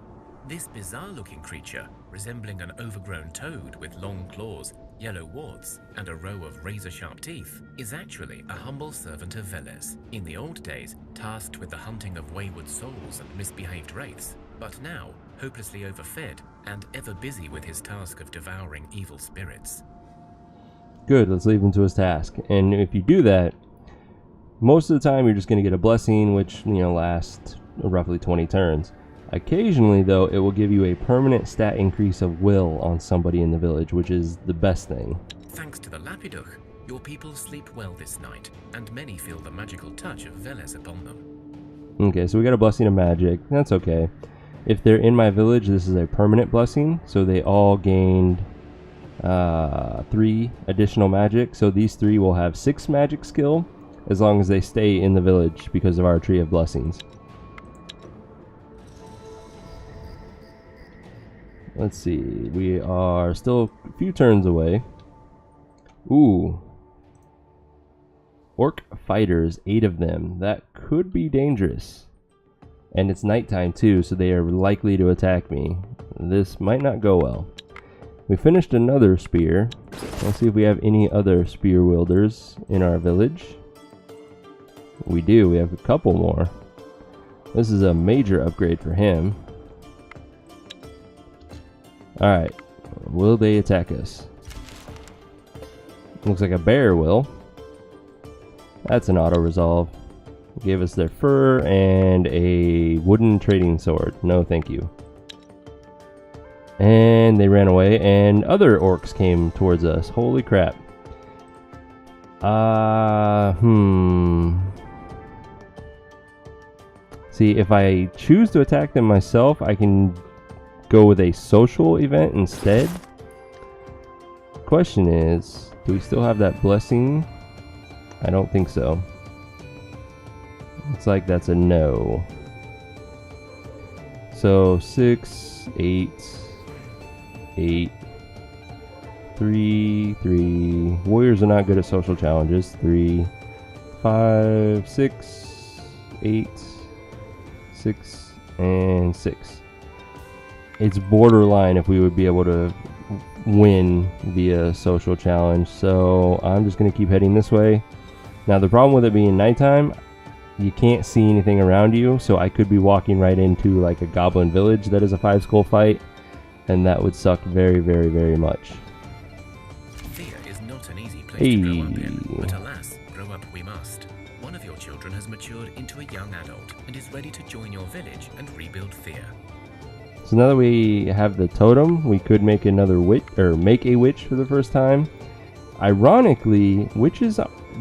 This bizarre-looking creature, resembling an overgrown toad with long claws, yellow warts, and a row of razor-sharp teeth, is actually a humble servant of Veles, in the old days tasked with the hunting of wayward souls and misbehaved wraiths, but now hopelessly overfed and ever busy with his task of devouring evil spirits. Good, let's leave him to his task. And if you do that, most of the time you're just going to get a blessing, which, lasts roughly 20 turns. Occasionally, though, it will give you a permanent stat increase of will on somebody in the village, which is the best thing. Thanks to the lapiduk, your people sleep well this night, and many feel the magical touch of Veles upon them. Okay, so we got a blessing of magic. That's okay. If they're in my village, this is a permanent blessing, so they all gained 3 additional magic. So these 3 will have 6 magic skill as long as they stay in the village because of our tree of blessings. Let's see, we are still a few turns away. Ooh. Orc fighters, 8 of them. That could be dangerous. And it's nighttime too, so they are likely to attack me. This might not go well. We finished another spear. Let's see if we have any other spear wielders in our village. We do, we have a couple more. This is a major upgrade for him. Alright, will they attack us? Looks like a bear will. That's an auto-resolve. Gave us their fur and a wooden trading sword. No thank you. And they ran away, and other orcs came towards us. Holy crap. See, if I choose to attack them myself, I can go with a social event instead. Question is, do we still have that blessing? I don't think so. Looks like that's a no. So 6, 8, 8, 3, 3. Warriors are not good at social challenges. 3, 5, 6, 8, 6, and 6. It's borderline if we would be able to win via social challenge. So I'm just going to keep heading this way. Now the problem with it being nighttime, you can't see anything around you, so I could be walking right into like a goblin village that is a 5-skull fight, and that would suck very, very, very much. Thea is not an easy place to grow up in, but alas, grow up we must. One of your children has matured into a young adult and is ready to join your village and rebuild Thea. So now that we have the totem, we could make another witch, or make a witch for the first time. Ironically, witches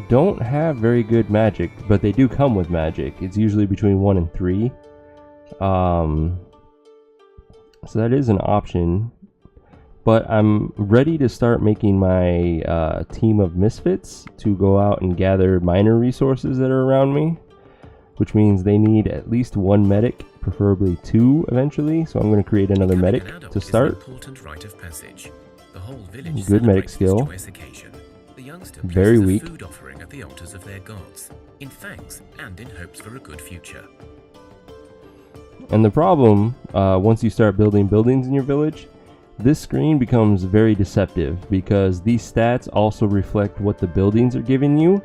don't have very good magic, but they do come with magic. It's usually between 1 and 3. So that is an option. But I'm ready to start making my team of misfits to go out and gather minor resources that are around me, which means they need at least 1 medic, preferably 2 eventually. So I'm going to create another medic to start. Important rite of passage. The whole village good medic skill. The youngster Very weak. Food offering at the altars of their gods, in thanks and in hopes for a good future. And the problem, once you start building buildings in your village, this screen becomes very deceptive because these stats also reflect what the buildings are giving you,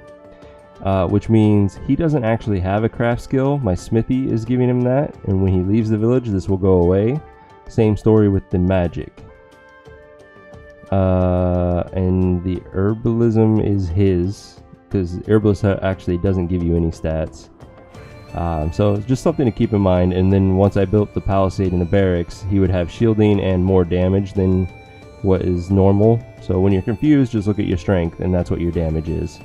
which means he doesn't actually have a craft skill. My smithy is giving him that, and when he leaves the village, this will go away. Same story with the magic. And the herbalism is his, because herbalist actually doesn't give you any stats. So just something to keep in mind. And then once I built the palisade and the barracks, he would have shielding and more damage than what is normal. So when you're confused, just look at your strength, and that's what your damage is.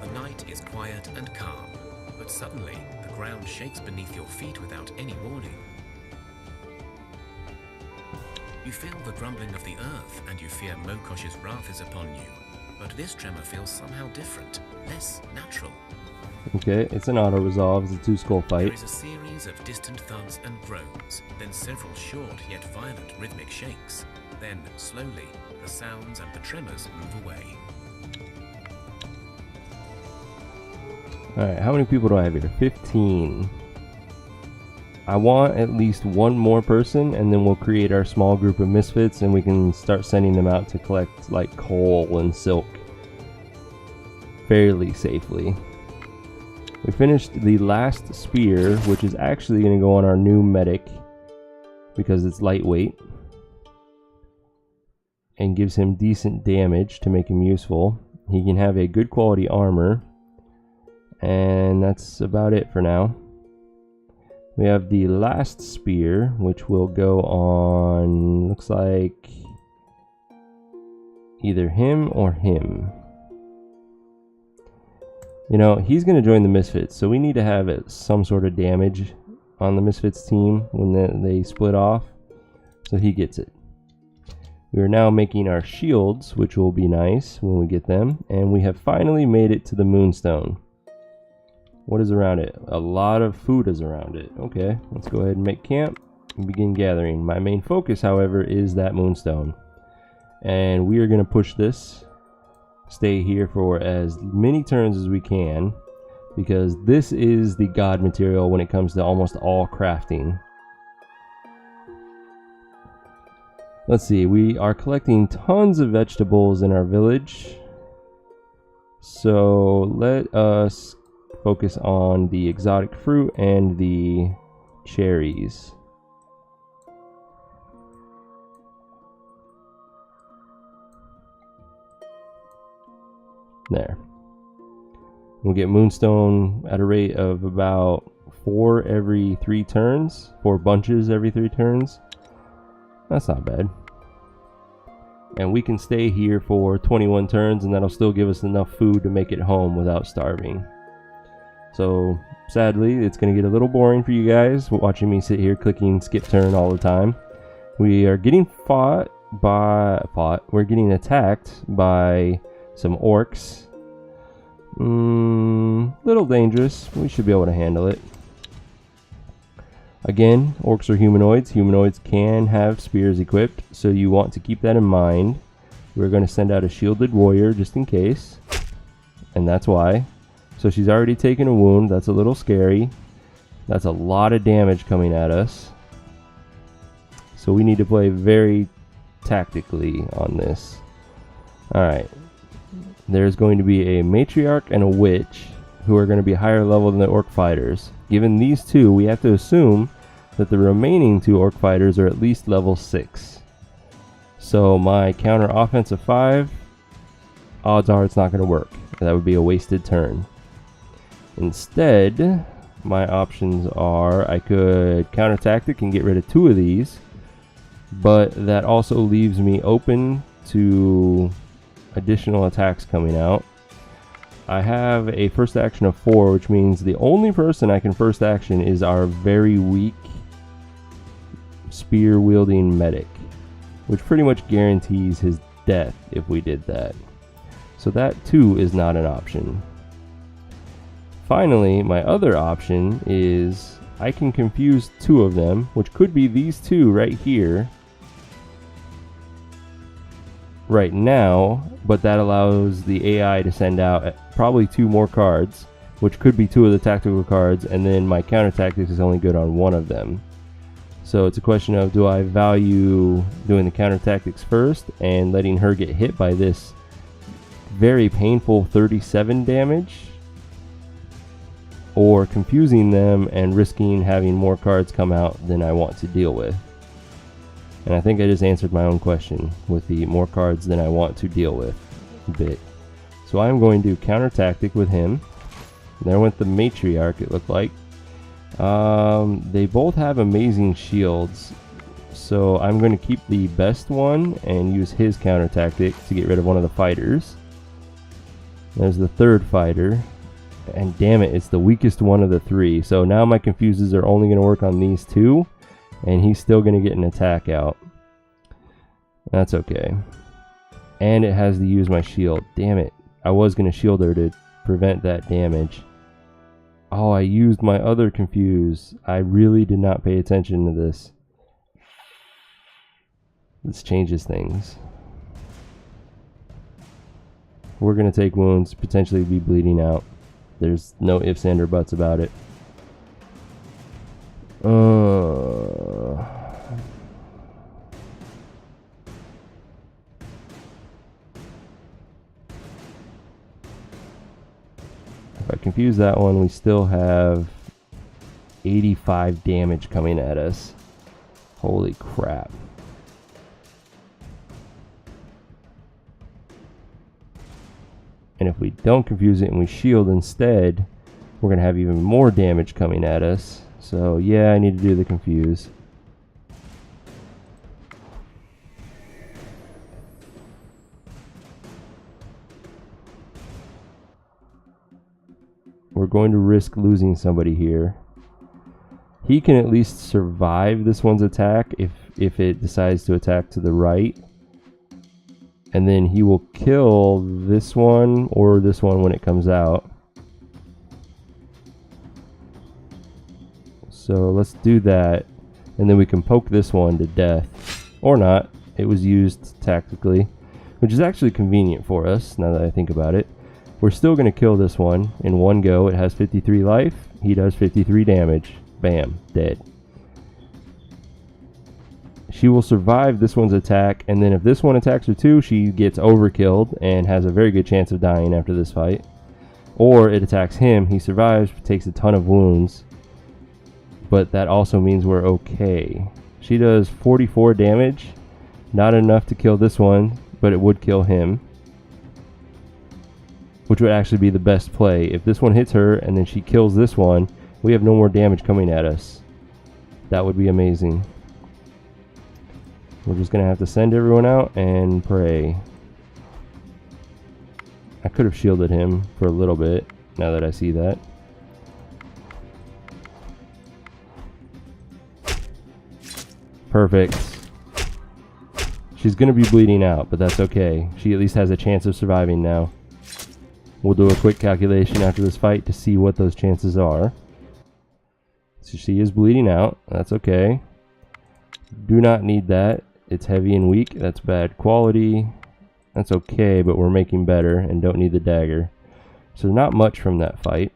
The night is quiet and calm, but suddenly the ground shakes beneath your feet without any warning. You feel the grumbling of the earth, and you fear Mokosh's wrath is upon you. But this tremor feels somehow different, less natural. Okay, it's an auto-resolve. It's a 2-skull fight. There is a series of distant thuds and groans, then several short yet violent rhythmic shakes. Then, slowly, the sounds and the tremors move away. Alright, how many people do I have here? 15. I want at least 1 more person, and then we'll create our small group of misfits, and we can start sending them out to collect like coal and silk fairly safely. We finished the last spear, which is actually going to go on our new medic because it's lightweight and gives him decent damage to make him useful. He can have a good quality armor, and that's about it for now. We have the last spear, which will go on, looks like, either him or him. You know, he's going to join the Misfits, so we need to have some sort of damage on the Misfits team when they split off, so he gets it. We are now making our shields, which will be nice when we get them, and we have finally made it to the Moonstone. What is around it? A lot of food is around it. Okay, let's go ahead and make camp and begin gathering. My main focus, however, is that Moonstone. And we are going to push this, stay here for as many turns as we can, because this is the god material when it comes to almost all crafting. Let's see, we are collecting tons of vegetables in our village. So let us focus on the exotic fruit and the cherries. There. We'll get moonstone at a rate of about 4 every 3 turns. 4 bunches every 3 turns. That's not bad. And we can stay here for 21 turns, and that'll still give us enough food to make it home without starving. So sadly, it's going to get a little boring for you guys watching me sit here clicking skip turn all the time. We are getting we're getting attacked by some orcs. Little dangerous. We should be able to handle it. Again, orcs are humanoids. Humanoids can have spears equipped, so you want to keep that in mind. We're going to send out a shielded warrior just in case, and that's why. So she's already taken a wound. That's a little scary. That's a lot of damage coming at us. So we need to play very tactically on this. Alright. There's going to be a matriarch and a witch who are going to be higher level than the orc fighters. Given these two, we have to assume that the remaining 2 orc fighters are at least level 6. So my counter offense of 5, odds are it's not going to work. That would be a wasted turn. Instead, my options are I could counter tactic and get rid of 2 of these, but that also leaves me open to additional attacks coming out. I have a first action of 4, which means the only person I can first action is our very weak spear wielding medic, which pretty much guarantees his death if we did that. So that too is not an option. Finally, my other option is I can confuse 2 of them, which could be these 2 right here, right now, but that allows the AI to send out probably 2 more cards, which could be 2 of the tactical cards, and then my counter tactics is only good on 1 of them. So it's a question of, do I value doing the counter tactics first and letting her get hit by this very painful 37 damage, or confusing them and risking having more cards come out than I want to deal with? And I think I just answered my own question with the more cards than I want to deal with bit. So I'm going to counter tactic with him. There went the matriarch, it looked like. They both have amazing shields, so I'm going to keep the best one and use his counter tactic to get rid of one of the fighters. There's the 3rd fighter, and damn it, it's the weakest one of the 3. So now my confuses are only going to work on these 2, and he's still going to get an attack out. That's okay. And it has to use my shield. Damn it, I was going to shield her to prevent that damage. Oh, I used my other confuse. I really did not pay attention to this. This changes things. We're going to take wounds, potentially be bleeding out. There's no ifs, and or buts about it. If I confuse that one, we still have 85 damage coming at us. Holy crap. And if we don't confuse it and we shield instead, we're going to have even more damage coming at us. So yeah, I need to do the confuse. We're going to risk losing somebody here. He can at least survive this one's attack if it decides to attack to the right. And then he will kill this one or this one when it comes out. So let's do that. And then we can poke this one to death. Or not. It was used tactically, which is actually convenient for us now that I think about it. We're still going to kill this one in one go. It has 53 life. He does 53 damage. Bam. Dead. She will survive this one's attack, and then if this one attacks her too, she gets overkilled and has a very good chance of dying after this fight. Or it attacks him, he survives, takes a ton of wounds, but that also means we're okay. She does 44 damage, not enough to kill this one, but it would kill him, which would actually be the best play. If this one hits her and then she kills this one, we have no more damage coming at us. That would be amazing. We're just going to have to send everyone out and pray. I could have shielded him for a little bit, now that I see that. Perfect. She's going to be bleeding out, but that's okay. She at least has a chance of surviving now. We'll do a quick calculation after this fight to see what those chances are. So she is bleeding out. That's okay. Do not need that. It's heavy and weak. That's bad quality. That's okay, but we're making better and don't need the dagger. So not much from that fight.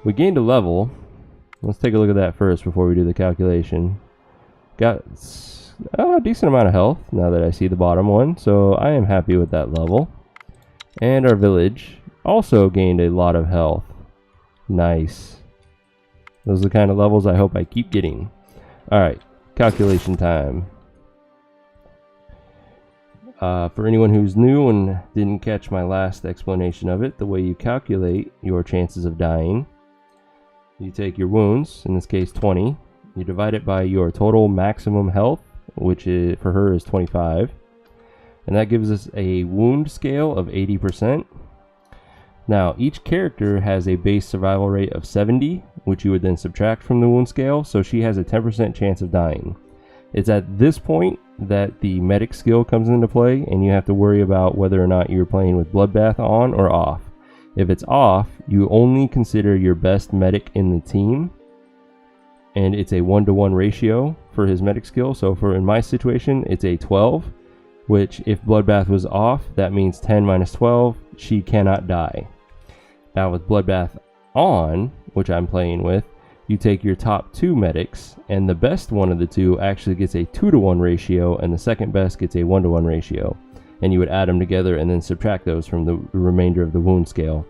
We gained a level. Let's take a look at that first before we do the calculation. Got a decent amount of health now that I see the bottom one, so I am happy with that level. And our village also gained a lot of health. Nice. Those are the kind of levels I hope I keep getting. Alright, calculation time. For anyone who's new and didn't catch my last explanation of it, the way you calculate your chances of dying, you take your wounds, in this case 20, you divide it by your total maximum health, which is, for her is 25, and that gives us a wound scale of 80%. Now, each character has a base survival rate of 70, which you would then subtract from the wound scale, so she has a 10% chance of dying. It's at this point that the medic skill comes into play, and you have to worry about whether or not you're playing with Bloodbath on or off. If it's off, you only consider your best medic in the team, and it's a 1-to-1 ratio for his medic skill. So in my situation, it's a 12, which if Bloodbath was off, that means 10 minus 12, she cannot die. Now with Bloodbath on, which I'm playing with, you take your top 2 medics, and the best one of the two actually gets a 2-to-1 ratio, and the second best gets a 1-to-1 ratio. And you would add them together and then subtract those from the remainder of the wound scale,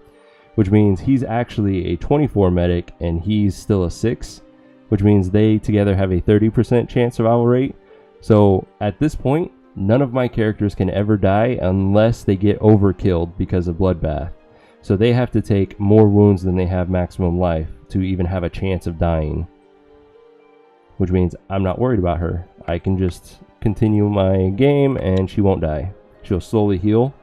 which means he's actually a 24 medic and he's still a 6, which means they together have a 30% chance survival rate. So at this point, none of my characters can ever die unless they get overkilled because of Bloodbath. So they have to take more wounds than they have maximum life to even have a chance of dying, which means I'm not worried about her. I can just continue my game and she won't die. She'll slowly heal,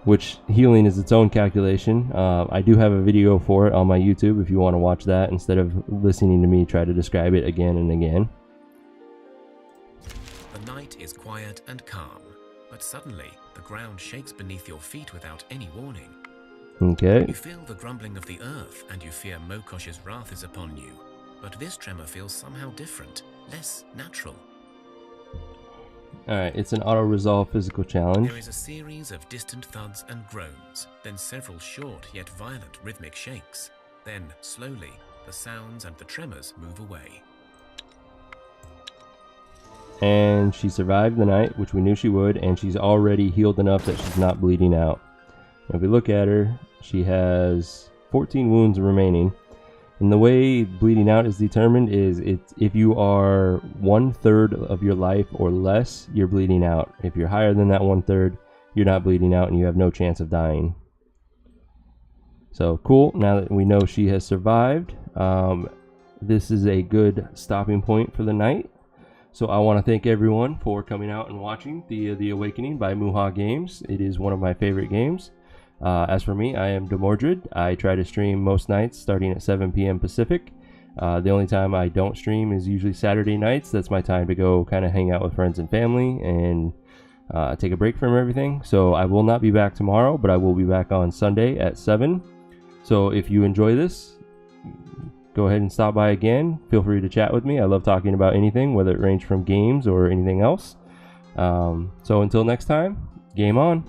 which healing is its own calculation. I do have a video for it on my YouTube if you want to watch that instead of listening to me try to describe it again and again. The night is quiet and calm, but suddenly the ground shakes beneath your feet without any warning. Okay. You feel the grumbling of the earth and you fear Mokosh's wrath is upon you, but this tremor feels somehow different, less natural. Alright, it's an auto-resolve physical challenge. There is a series of distant thuds and groans, then several short yet violent rhythmic shakes. Then, slowly, the sounds and the tremors move away. And she survived the night, which we knew she would, and she's already healed enough that she's not bleeding out. If we look at her, she has 14 wounds remaining. And the way bleeding out is determined is if you are 1/3 of your life or less, you're bleeding out. If you're higher than that 1/3, you're not bleeding out and you have no chance of dying. So cool, now that we know she has survived, this is a good stopping point for the night. So I want to thank everyone for coming out and watching The Awakening by Muha Games. It is one of my favorite games. As for me, I am Demordred. I try to stream most nights starting at 7 p.m. Pacific. The only time I don't stream is usually Saturday nights. That's my time to go kind of hang out with friends and family and take a break from everything. So I will not be back tomorrow, but I will be back on Sunday at 7. So if you enjoy this, go ahead and stop by again. Feel free to chat with me. I love talking about anything, whether it ranges from games or anything else. So until next time, game on.